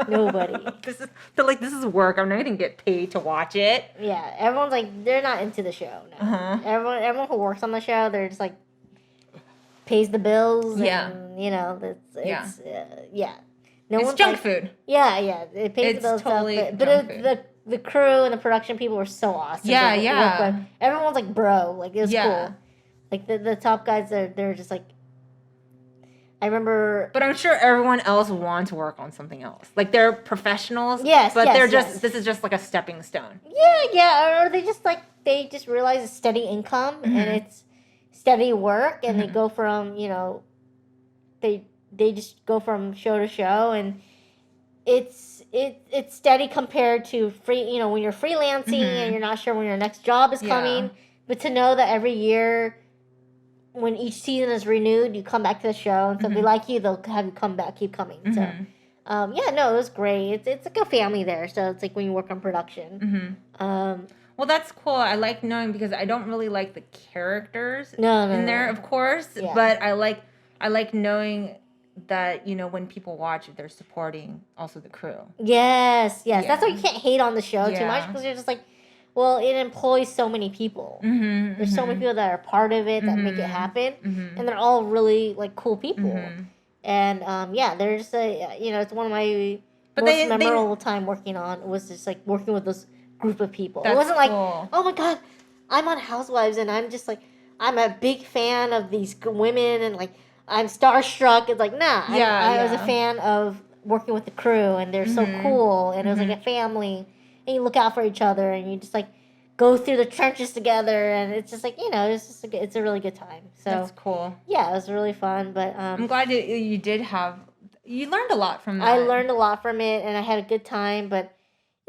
Nobody. This is work. I'm not gonna get paid to watch it. Yeah, everyone's like they're not into the show. No. Everyone who works on the show, they're just like pays the bills. Yeah. And, it's yeah. No It's one's junk like, food. Yeah. It pays It's the bills. totally Stuff, junk but food. the crew and the production people were so awesome. Yeah, to yeah. work with. Everyone's like bro, like it was Yeah. cool. Like the top guys, they're just like. I remember. But I'm sure everyone else wants to work on something else. Like they're professionals. Yes, But yes, they're just yes. this is just like a stepping stone. Yeah, or they just realize it's steady income and it's steady work, and they go from they just go from show to show, and it's steady compared to free. When you're freelancing and you're not sure when your next job is coming, but to know that every year, when each season is renewed, you come back to the show, and so if they like you, they'll have you come back, keep coming. So. It was great. It's like a family there, so it's like when you work on production. Well, that's cool. I like knowing because I don't really like the characters in there, of course. Yeah. But I like knowing that when people watch it, they're supporting also the crew. Yes. Yeah. That's why you can't hate on the show too Yeah. much because you're just like, Well, it employs so many people. There's so many people that are part of it that make it happen, and they're all really like cool people. And there's it's one of my most memorable time working on was just like working with this group of people. It wasn't like, oh my god, I'm on Housewives and I'm just like, I'm a big fan of these women and like I'm starstruck. It's like, nah, I was a fan of working with the crew and they're so cool and it was like a family and you look out for each other and you just like go through the trenches together and it's just like, it's a really good time. So that's cool. Yeah, it was really fun. But I'm glad you learned a lot from that. I learned a lot from it and I had a good time. But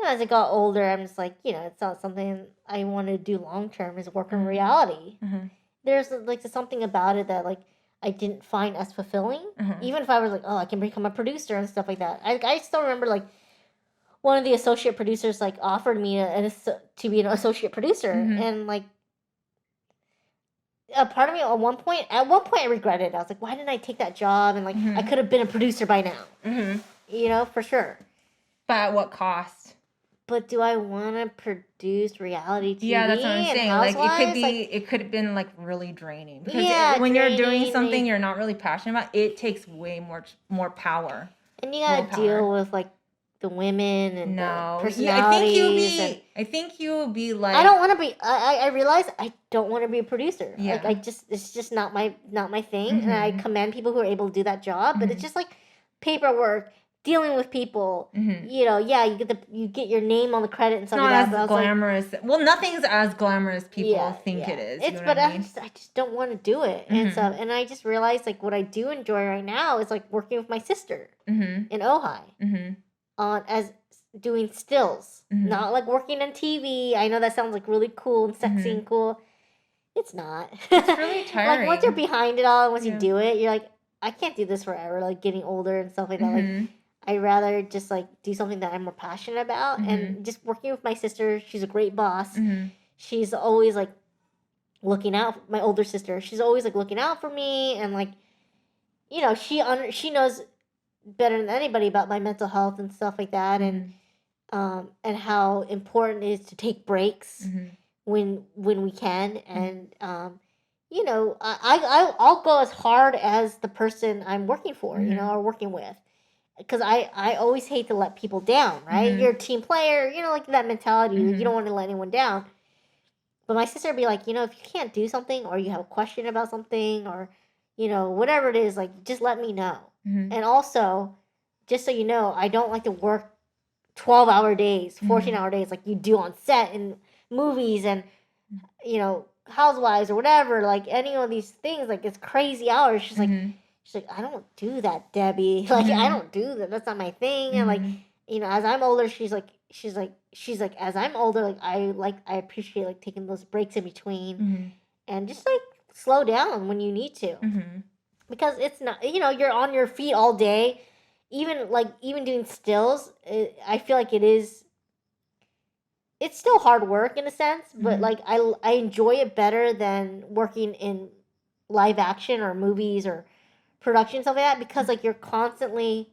as I got older, I'm just like, it's not something I want to do long term. Is work in reality. There's like something about it that like I didn't find as fulfilling. Even if I was like, oh, I can become a producer and stuff like that. I still remember like one of the associate producers like offered me to be an associate producer, and like a part of me at one point I regretted it. I was like, why didn't I take that job? And like I could have been a producer by now. For sure. But at what cost? But do I want to produce reality TV? Yeah, that's what I'm saying. Like it could have been like really draining because when you're doing something you're not really passionate about, it takes way more power. And you gotta deal with like the women and the personalities. I think you will be like. I don't want to be. I realize I don't want to be a producer. Yeah. Like it's just not my thing. And I commend people who are able to do that job, but it's just like paperwork. Dealing with people, you get your name on the credit and stuff like that. It's not as glamorous. Like, well, nothing's as glamorous people think it is. I just don't want to do it, and so I just realized like what I do enjoy right now is like working with my sister in Ojai, as doing stills, not like working on TV. I know that sounds like really cool and sexy and cool. It's not. It's really tiring. Like once you're behind it all, and once you do it, you're like, I can't do this forever. Like getting older and stuff like that. Like. I'd rather just like do something that I'm more passionate about and just working with my sister. She's a great boss. She's always like looking out. My older sister, she's always like looking out for me and like, she knows better than anybody about my mental health and stuff like that and how important it is to take breaks when we can and I'll go as hard as the person I'm working for, or working with. Because I always hate to let people down, right? You're a team player, like that mentality. You don't want to let anyone down. But my sister would be like, if you can't do something or you have a question about something or, whatever it is, like, just let me know. And also, just so you know, I don't like to work 12-hour days, 14-hour days like you do on set in movies and, Housewives or whatever. Like, any of these things, like, it's crazy hours. She's like, I don't do that, Debbie. Like, I don't do that. That's not my thing. And like, as I'm older, she's like, as I'm older, like I appreciate like taking those breaks in between, and just like slow down when you need to, because it's not, you're on your feet all day. Even doing stills, I feel like it's still hard work in a sense, but like I enjoy it better than working in live action or movies or production, stuff like that, because like you're constantly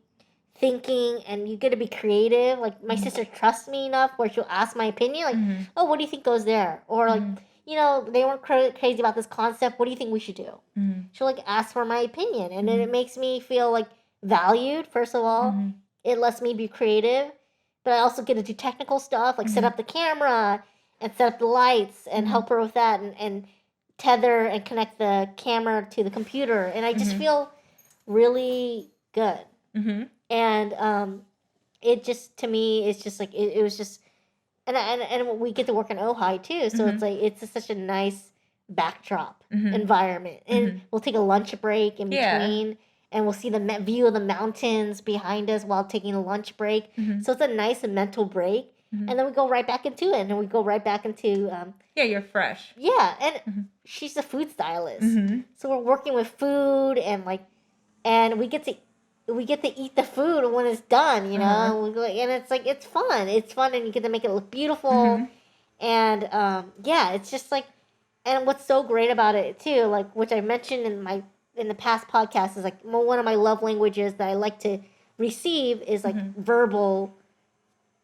thinking and you get to be creative. Like my sister trusts me enough where she'll ask my opinion, like, oh, what do you think goes there? Or like, they weren't crazy about this concept. What do you think we should do? She'll like ask for my opinion, and then it makes me feel like valued. First of all, it lets me be creative, but I also get to do technical stuff, like set up the camera and set up the lights and help her with that and tether and connect the camera to the computer, and I just feel really good. And it just, to me, it's just like it was just, and we get to work in Ojai too, so it's like it's such a nice backdrop environment, and we'll take a lunch break in between, and we'll see the view of the mountains behind us while taking a lunch break. So it's a nice mental break, and then we go right back into it, and then we go right back into you're fresh. Yeah, and she's a food stylist, so we're working with food and we get to eat the food when it's done, and it's like it's fun, and you get to make it look beautiful, and it's just like, and what's so great about it too, like which I mentioned in the past podcast, is like one of my love languages that I like to receive is like verbal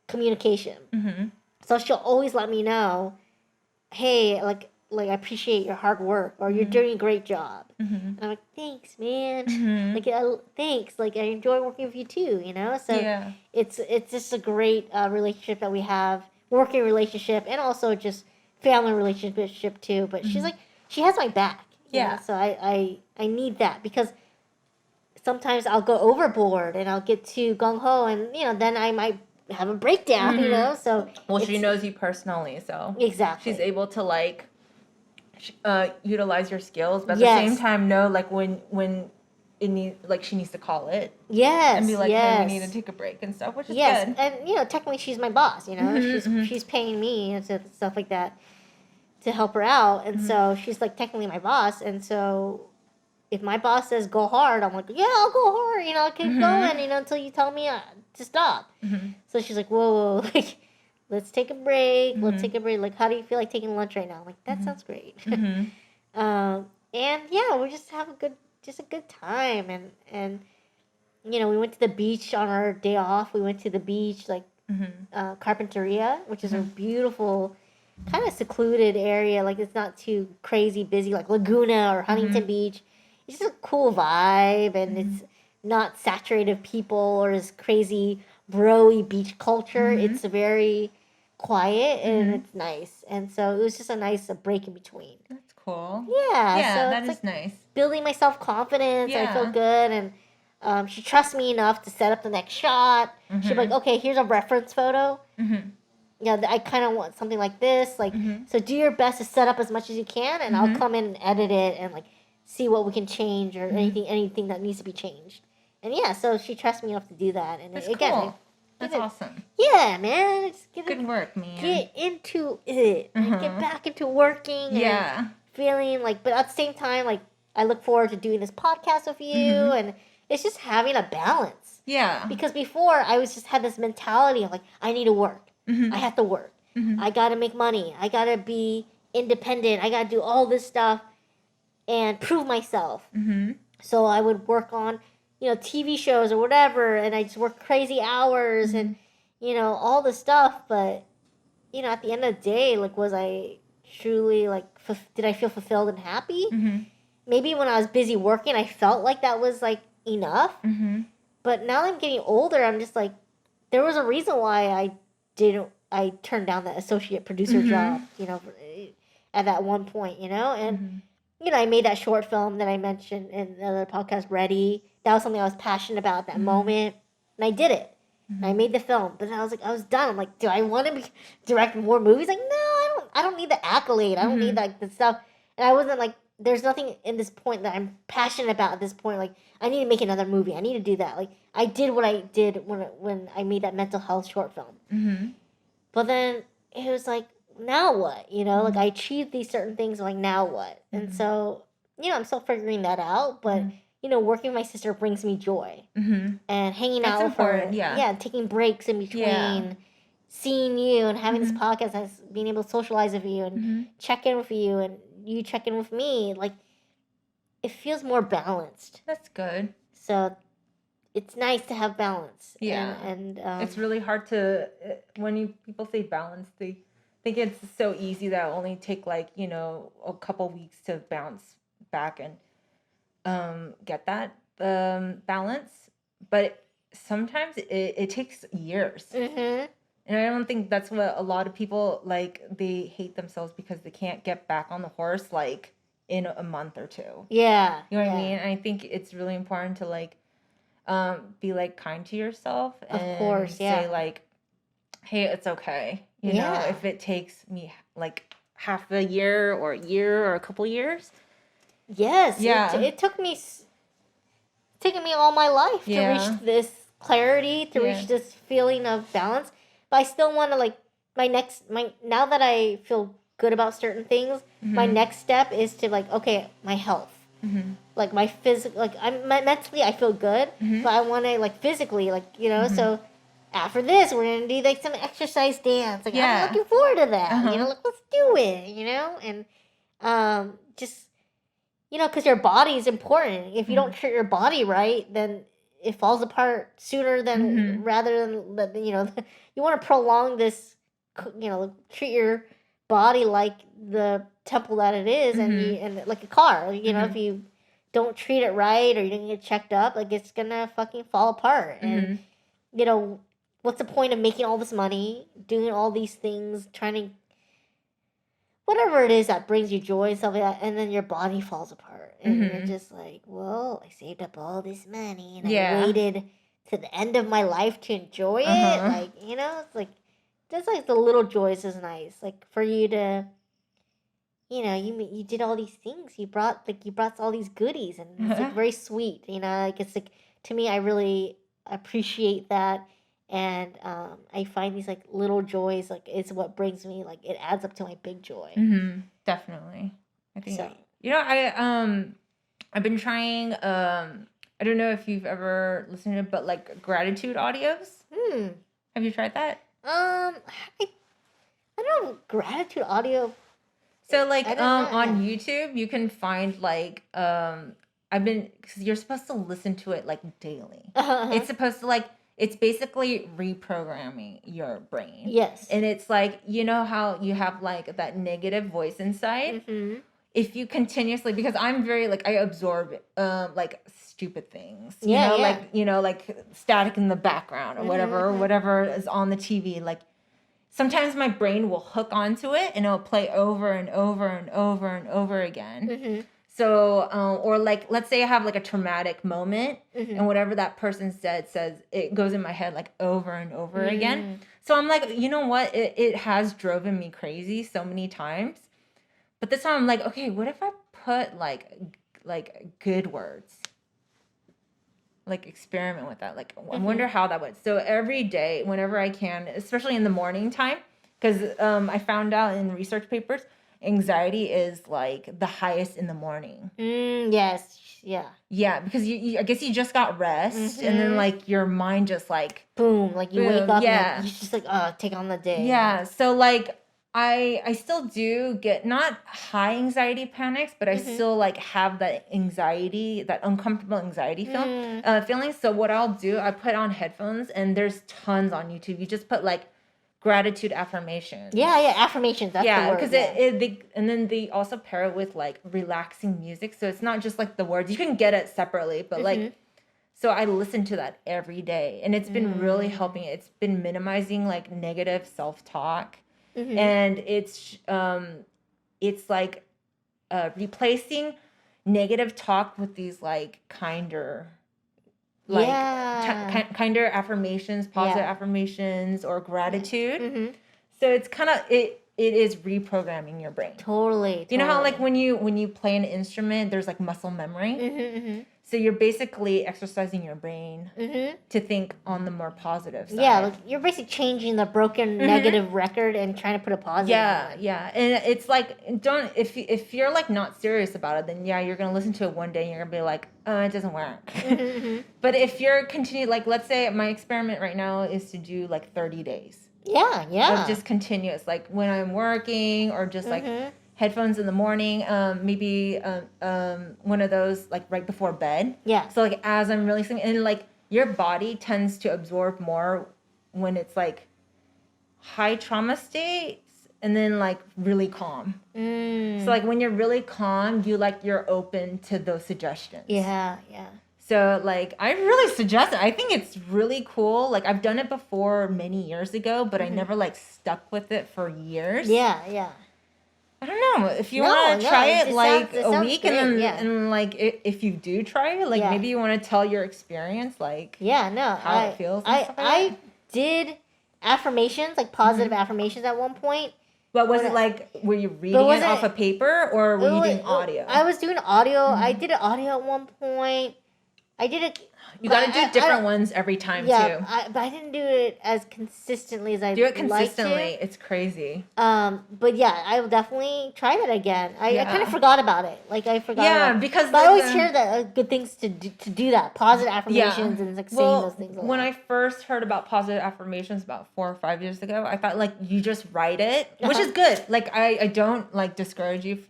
communication. So she'll always let me know, hey, like I appreciate your hard work, or you're doing a great job. And I'm like, thanks, man. Like, thanks. Like, I enjoy working with you too, you know? So it's just a great relationship that we have, working relationship, and also just family relationship too. But she's like, she has my back. You know? So I need that, because sometimes I'll go overboard and I'll get too gung-ho, and, you know, then I might have a breakdown, you know? So well, she knows you personally, so exactly, she's able to like utilize your skills, but at the same time know like when it needs, like, she needs to call it, and be like, hey, we need to take a break and stuff, which is good. And, you know, technically she's my boss, you know? She's paying me and stuff like that to help her out, and so she's like technically my boss, and so if my boss says go hard, I'm like, yeah, I'll go hard, you know, I'll keep going, you know, until you tell me to stop. So she's like, whoa, like, let's take a break. Like, how do you feel like taking lunch right now? I'm like, that sounds great. And yeah, we just have a good time. And you know, we went to the beach on our day off. We went to the beach, like, Carpinteria, which is a beautiful, kind of secluded area. Like, it's not too crazy busy, like Laguna or Huntington Beach. It's just a cool vibe, and it's not saturated with people or this crazy bro-y beach culture. It's very quiet, and it's nice. And so it was just a nice break in between. That's cool. Yeah. Yeah, so that is like nice. building my self-confidence. Yeah. I feel good, and she trusts me enough to set up the next shot. She'll be like, okay, here's a reference photo. Yeah, I kind of want something like this. Like, so do your best to set up as much as you can, and I'll come in and edit it and, like, see what we can change, or anything that needs to be changed. And yeah, so she trusts me enough to do that. And That's again, cool. That's awesome. Yeah, man. Just Good work, man. Get into it. Like, get back into working. And feeling like, but at the same time, like, I look forward to doing this podcast with you, and it's just having a balance. Yeah. Because before, I was just had this mentality of like, I need to work. I have to work. I gotta make money. I gotta be independent. I gotta do all this stuff and prove myself. So I would work on, you know, TV shows or whatever, and I just work crazy hours and, you know, all the stuff. But, you know, at the end of the day, like, was I truly, like, did I feel fulfilled and happy? Maybe when I was busy working, I felt like that was, like, enough. But now that I'm getting older, I'm just like, there was a reason why I turned down that associate producer job, you know, at that one point, you know? And, you know, I made that short film that I mentioned in the other podcast, Ready. That was something I was passionate about at that moment. And I did it. And I made the film. But then I was like, I was done. I'm like, do I want to direct more movies? Like, no, I don't need the accolade. I don't need, like, the stuff. And I wasn't like, there's nothing in this point that I'm passionate about at this point. Like, I need to make another movie. I need to do that. Like, I did what I did when I made that mental health short film. But then it was like, now what? You know, like, I achieved these certain things. Like, now what? And so, you know, I'm still figuring that out. But, you know, working with my sister brings me joy. And hanging out with her. Yeah, taking breaks in between. Seeing you and having this podcast, and being able to socialize with you and check in with you, and you check in with me, like, it feels more balanced. That's good. So it's nice to have balance. Yeah. And it's really hard to, when people say balance, they think it's so easy that it'll only take, like, you know, a couple weeks to bounce back and get that balance. But sometimes it takes years. And I don't think that's what a lot of people, like, they hate themselves because they can't get back on the horse, like, in a month or two. Yeah. You know what I mean? And I think it's really important to, like, be, like, kind to yourself. And of course, say, like, hey, it's okay. You know, if it takes me, like, half a year or a couple years. Yes. Yeah. It took me, taken me all my life to reach this clarity, to reach this feeling of balance. But I still want to, like, now that I feel good about certain things, my next step is to, like, okay, my health. Like, my physical, like, mentally I feel good, but I want to, like, physically, like, you know, so after this, we're going to do, like, some exercise dance. Like, I'm looking forward to that, you know, like, let's do it, you know, and just, you know, because your body is important. If you don't treat your body right, then it falls apart sooner than, rather than, you know, you want to prolong this treat your body like the temple that it is, and like a car. If you don't treat it right or you don't get checked up, like it's gonna fucking fall apart. And what's the point of making all this money, doing all these things, trying to whatever it is that brings you joy and stuff like that, and then your body falls apart, and you're just like, well, I saved up all this money and I waited to the end of my life to enjoy it. Like, it's like just like the little joys is nice. Like for you to, you did all these things. You brought all these goodies, and it's like very sweet. Like it's like, to me, I really appreciate that. And I find these like little joys, like it's what brings me, like it adds up to my big joy. Definitely. I think So. I've been trying. I don't know if you've ever listened to it, but like gratitude audios. Have you tried that? I don't know, gratitude audio. So like I don't know. on YouTube you can find like because you're supposed to listen to it like daily. It's supposed to like. It's basically reprogramming your brain. Yes. And it's like, how you have like that negative voice inside. If you continuously, because I'm very like, I absorb like stupid things. Like static in the background or whatever is on the TV. Like sometimes my brain will hook onto it and it'll play over and over and over and over again. So, or like, let's say I have like a traumatic moment and whatever that person says, it goes in my head like over and over again. So I'm like, you know what? It has driven me crazy so many times. But this time I'm like, okay, what if I put like good words? Like experiment with that. Like, I wonder how that would. So every day, whenever I can, especially in the morning time, because I found out in research papers, anxiety is like the highest in the morning. Yes. Yeah. Yeah, because you I guess you just got rest, and then like your mind just like boom, like you wake up, yeah, and you just like take on the day. Yeah. So like I still do get not high anxiety panics, but I still like have that anxiety, that uncomfortable anxiety feeling. So what I'll do, I put on headphones, and there's tons on YouTube. You just put like gratitude affirmations. Yeah, affirmations. That's the word. Because and then they also pair it with like relaxing music, so it's not just like the words. You can get it separately, but like, so I listen to that every day, and it's been really helping. It's been minimizing like negative self-talk, and it's like replacing negative talk with these like kinder. Like kinder affirmations, positive affirmations, or gratitude. So it's kind of it is reprogramming your brain. Totally. You know how like when you play an instrument, there's like muscle memory. So you're basically exercising your brain to think on the more positive side. Yeah, like you're basically changing the broken negative record and trying to put a positive. Yeah, and it's like if you're like not serious about it, then you're gonna listen to it one day and you're gonna be like, it doesn't work. But if you're like, let's say my experiment right now is to do like 30 days. Yeah. Of just continuous, like when I'm working or just like headphones in the morning, maybe one of those like right before bed. Yeah. So like as I'm releasing, and like your body tends to absorb more when it's like high trauma states and then like really calm. So like when you're really calm, you're open to those suggestions. Yeah. So like I really suggest it. I think it's really cool. Like I've done it before many years ago, but I never like stuck with it for years. Yeah. I don't know if you want to try it like a week, great, and then and like if you do try it, like maybe you want to tell your experience, like how it feels. I did affirmations, like positive affirmations at one point. But was it like, were you reading it off a paper, or were you doing audio? I was doing audio. I did an audio at one point. I did it. You got to do different ones every time too. But I didn't do it as consistently as I do it consistently. Like to. It's crazy. But yeah, I will definitely try that again. I kind of forgot about it. Like I forgot. Yeah, because but I always hear that good things to do that, positive affirmations and like saying those things. When I first heard about positive affirmations about 4 or 5 years ago, I thought like you just write it, which is good. Like I don't like discourage you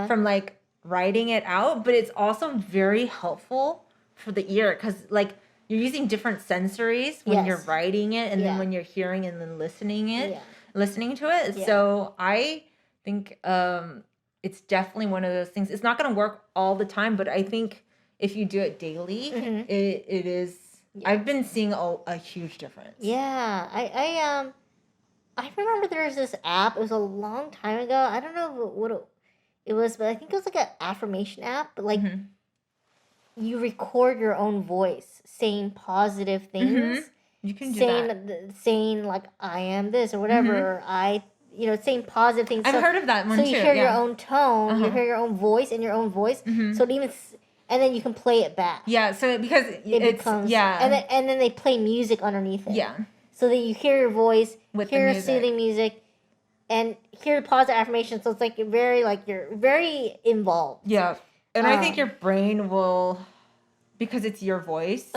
from like writing it out, but it's also very helpful for the ear, because like you're using different sensories when you're writing it, and then when you're hearing and then listening it. listening to it. Yeah. So I think it's definitely one of those things. It's not going to work all the time, but I think if you do it daily, it is. Yeah. I've been seeing a huge difference. Yeah, I remember there was this app. It was a long time ago. I don't know what it was, but I think it was like an affirmation app. But like, you record your own voice saying positive things. You can do saying that. Saying like I am this or whatever. Or saying positive things. I've heard of that one so too. So you hear your own tone, you hear your own voice and your own voice. So it even. And then you can play it back. Yeah, so because it becomes and then they play music underneath it. Yeah. So that you hear your voice, with hear soothing music, and hear the positive affirmation. So it's like you're very involved. Yeah, and I think your brain will, because it's your voice,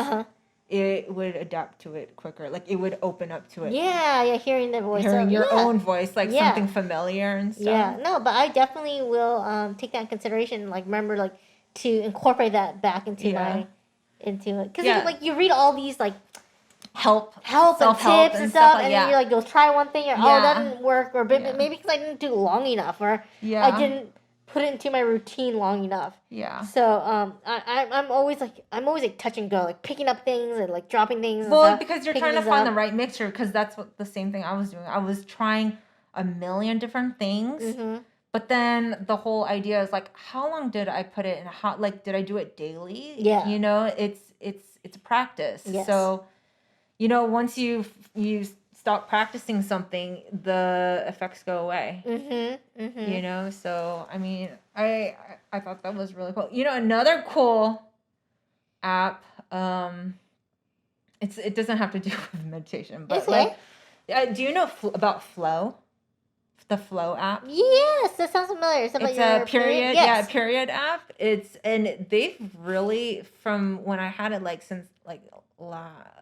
it would adapt to it quicker. Like it would open up to it. Yeah, hearing the voice, hearing your own voice, like something familiar and stuff. Yeah, no, but I definitely will take that in consideration. Like remember, like to incorporate that back into it, because like you read all these like. Help and tips and stuff, and then you're like, go try one thing, or that didn't work, or maybe because I didn't do it long enough, or I didn't put it into my routine long enough. Yeah. So I'm always like touch and go, like picking up things and like dropping things. Well, because you're trying to find the right mixture, because that's what the same thing I was doing. I was trying a million different things, but then the whole idea is like, how long did I put it in? How did I do it daily? Yeah. You know, it's a practice. Yes. So. You know, once you stop practicing something, the effects go away. You know, so I mean, I thought that was really cool. You know, another cool app. It doesn't have to do with meditation, but do you know about Flow? The Flow app. Yes, that sounds familiar. It's a period. Yes. Yeah, period app. And they've really, from when I had it since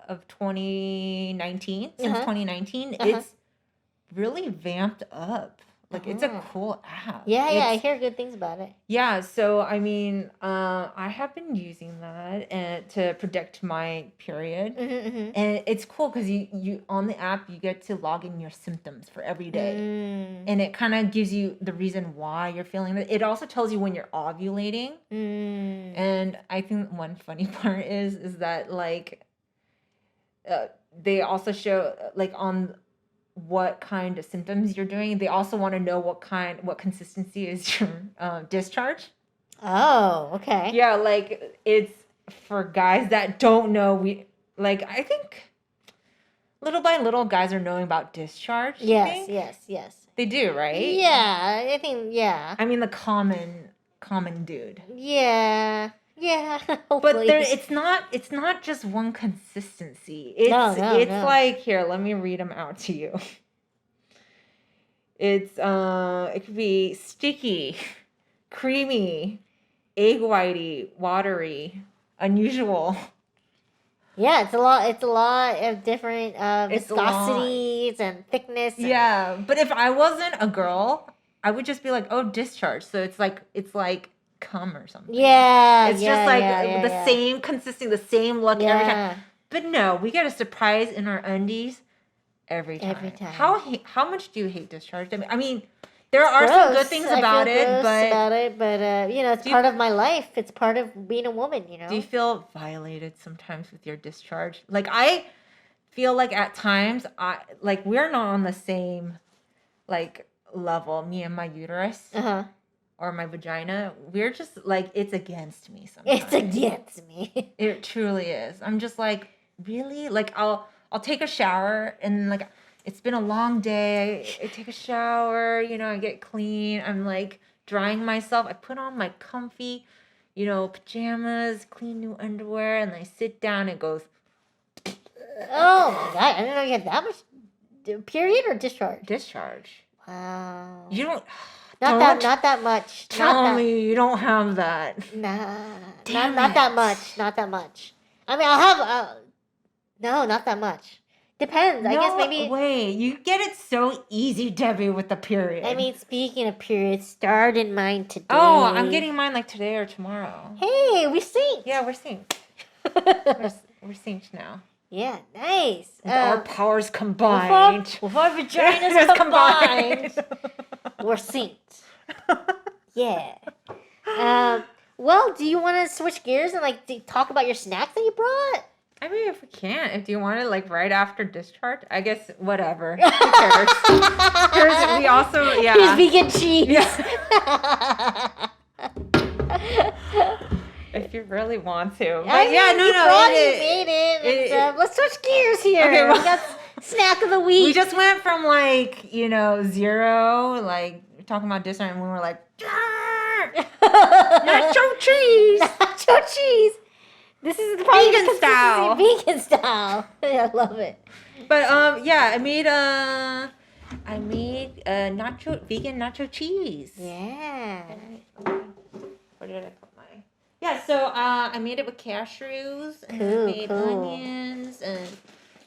of 2019, since 2019, it's really vamped up. It's a cool app. Yeah, I hear good things about it. Yeah, so I mean, I have been using that to predict my period, and it's cool because you on the app you get to log in your symptoms for every day, and it kind of gives you the reason why you're feeling it. It also tells you when you're ovulating, and I think one funny part is that they also show on what kind of symptoms you're doing. They also want to know what consistency is your discharge. Oh, okay. Yeah, it's for guys that don't know. I think little by little guys are knowing about discharge. Yes. They do, right? Yeah, I think I mean the common dude. Yeah. But it's not just one consistency. It's here, let me read them out to you. It's it could be sticky, creamy, egg whitey, watery, unusual. Yeah, it's a lot of different viscosities and thickness. Yeah, but if I wasn't a girl, I would just be like, oh, discharge. So it's like cum or something. Yeah, it's just the same consistency, the same look every time. But no, we get a surprise in our undies every time. How much do you hate discharge? I mean, there are some good things about it, but it's part of my life. It's part of being a woman. You know. Do you feel violated sometimes with your discharge? I feel like at times we're not on the same level. Me and my uterus. Or my vagina, we're just it's against me sometimes. It's against me. It truly is. I'm just really? I'll take a shower and it's been a long day. I take a shower, I get clean. I'm drying myself. I put on my comfy, pajamas, clean new underwear, and I sit down and it goes. Oh my God, I didn't know you had that much period or discharge? Discharge. Wow. You don't. Not that much. Tell me you don't have that. Nah. Not that much. Not that much. I mean, I'll have... no, not that much. Depends. I guess maybe... Wait, you get it so easy, Debbie, with the period. I mean, speaking of periods, started mine today. Oh, I'm getting mine today or tomorrow. Hey, we synced. Yeah, we're synced. we're synced now. Yeah, nice. With our powers combined. With our vaginas combined, we're synced. Yeah. Well, do you want to switch gears and like talk about your snacks that you brought? I mean, if we can't, if you want it like right after discharge, I guess whatever. Who cares? We also, Here's vegan cheese. Yeah. If you really want to. But I mean, yeah, you made it. Let's switch gears here. Okay, well, we got snack of the week. We just went from like, 0, like talking about discharge, and we were like, nacho cheese. Nacho cheese. This is probably Vegan style. Vegan style. I love it. But yeah, I made vegan nacho cheese. Yeah. Where did I put my? Yeah, so I made it with cashews and Cool, I made cool. onions and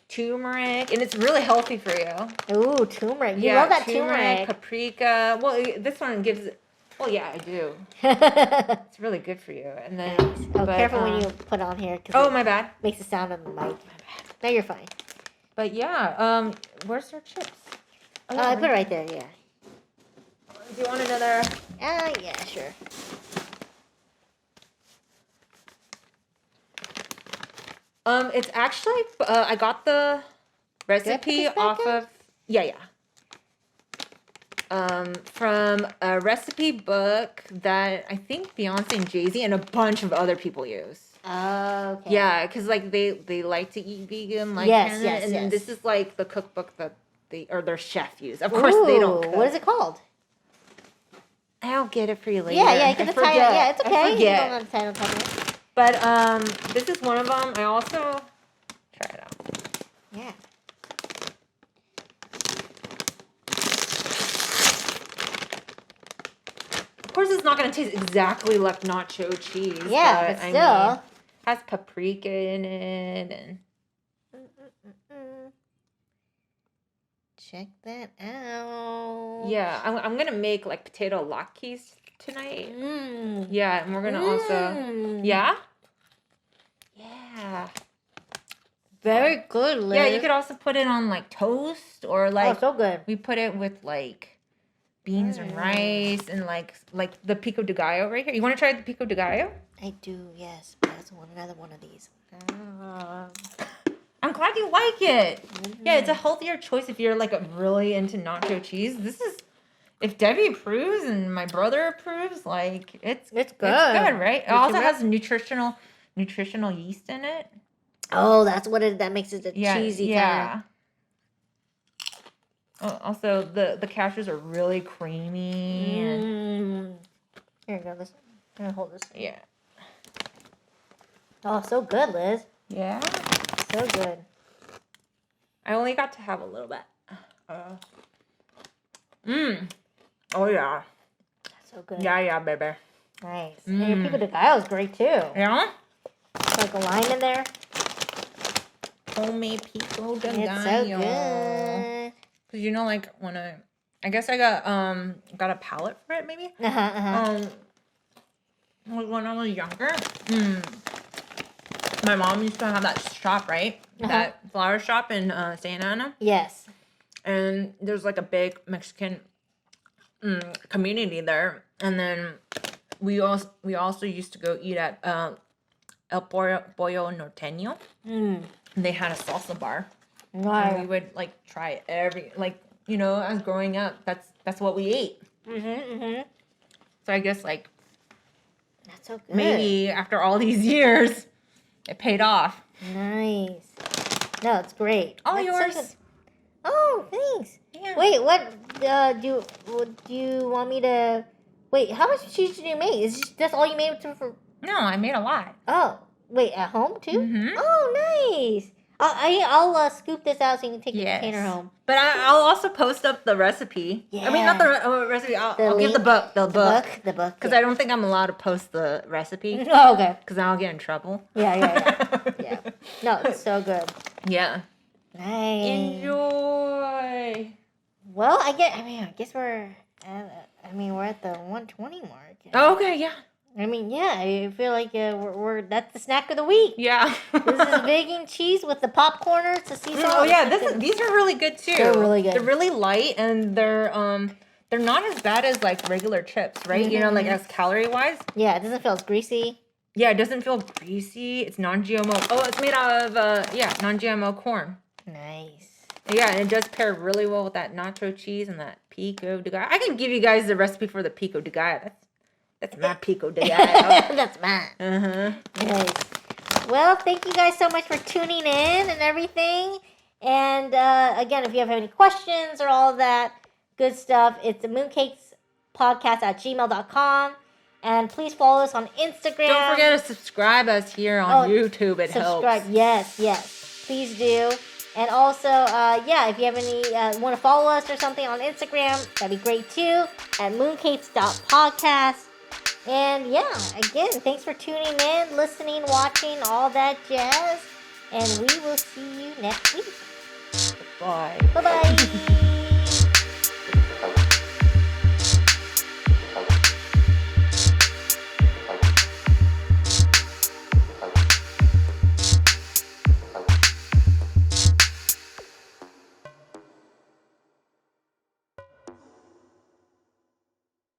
turmeric, and it's really healthy for you. Ooh, turmeric. You love that turmeric. Paprika. Well, this one gives. Well, yeah, I do. It's really good for you. And then, Oh, careful when you put it on here. Oh, my bad. Makes a sound on the mic. My bad. No, you're fine. But yeah, where's our chips? Oh, I put it right there. Yeah. Do you want another? Yeah, sure. It's actually I got the recipe off of from a recipe book that I think Beyonce and Jay-Z and a bunch of other people use. Oh, okay. Yeah, because like they like to eat vegan, like Yes, Hannah, yes, and yes. this is like the cookbook that their chef used. Of course, they don't cook. What is it called? I'll get it for you later. Yeah, get the title. Yeah, it's okay. I forget. You don't know the title company. But this is one of them. I also try it out. Yeah. Of course, it's not going to taste exactly like nacho cheese. Yeah, but still. I mean, has paprika in it and. Check that out. Yeah, I'm gonna make like potato latkes tonight. Mm. Yeah, and we're gonna also. Yeah. Yeah. Very good, Liz. Yeah, you could also put it on like toast or like. Oh, so good. We put it with like beans and rice and like the pico de gallo right here. You want to try the pico de gallo? I do, yes. But that's another one of these. I'm glad you like it. Yeah, it's a healthier choice if you're like really into nacho cheese. This is, if Debbie approves and my brother approves, like it's good. It's good, right? It also has nutritional yeast in it. Oh, that's what that makes it cheesy. Yeah. Oh, also, the cashews are really creamy. And, here you go. This. I'm gonna hold this. yeah. Oh, so good, Liz. Yeah. So good. I only got to have a little bit. Oh, yeah. So good. Yeah, baby. Nice. And your pico de gallo is great, too. Yeah? Like a lime in there. Homemade pico de gallo. It's so good. Cause you know, like when I guess I got a palette for it maybe. When I was younger, my mom used to have that shop, right? That flower shop in Santa Ana. Yes. And there's like a big Mexican community there, and then we also used to go eat at El Pollo Norteño. They had a salsa bar. Right. And we would like try every as growing up, that's what we ate. So I guess like that's so good. maybe after all these years, it paid off. Nice. No, it's great. All That's yours. So good. Oh, thanks. Yeah. Wait, what do you want me to? Wait, how much cheese did you make? Is that's all you made for? No, I made a lot. Oh, wait, at home too? Mhm. Oh, nice. I'll scoop this out so you can take the container home. But I'll also post up the recipe. I mean, not the recipe. I'll give the book. The book. Because I don't think I'm allowed to post the recipe. Oh, okay. Because I'll get in trouble. Yeah. No, it's so good. Yeah. Nice. Enjoy. Well, I guess we're at the 120 mark. Oh, okay, yeah. I mean, yeah, I feel like we're that's the snack of the week. Yeah. This is vegan cheese with the popcorners, the sea salt. Oh yeah, these are really good too. They're really good. They're really light and they're not as bad as like regular chips, right? You know, like as calorie wise. Yeah, it doesn't feel as greasy. Yeah, it doesn't feel greasy. It's non-GMO. Oh, it's made out of non-GMO corn. Nice. Yeah, and it does pair really well with that nacho cheese and that pico de gallo. I can give you guys the recipe for the pico de gallo. That's my pico de gallo. That's mine. Uh-huh. Nice. Well, thank you guys so much for tuning in and everything. And again, if you have any questions or all of that good stuff, it's the mooncakes.podcast@gmail.com. And please follow us on Instagram. Don't forget to subscribe us here on YouTube. It helps. Yes. Please do. And also, if you have any, want to follow us or something on Instagram, that'd be great too, at mooncakes.podcast. And yeah, again, thanks for tuning in, listening, watching, all that jazz. And we will see you next week. Bye. Bye-bye.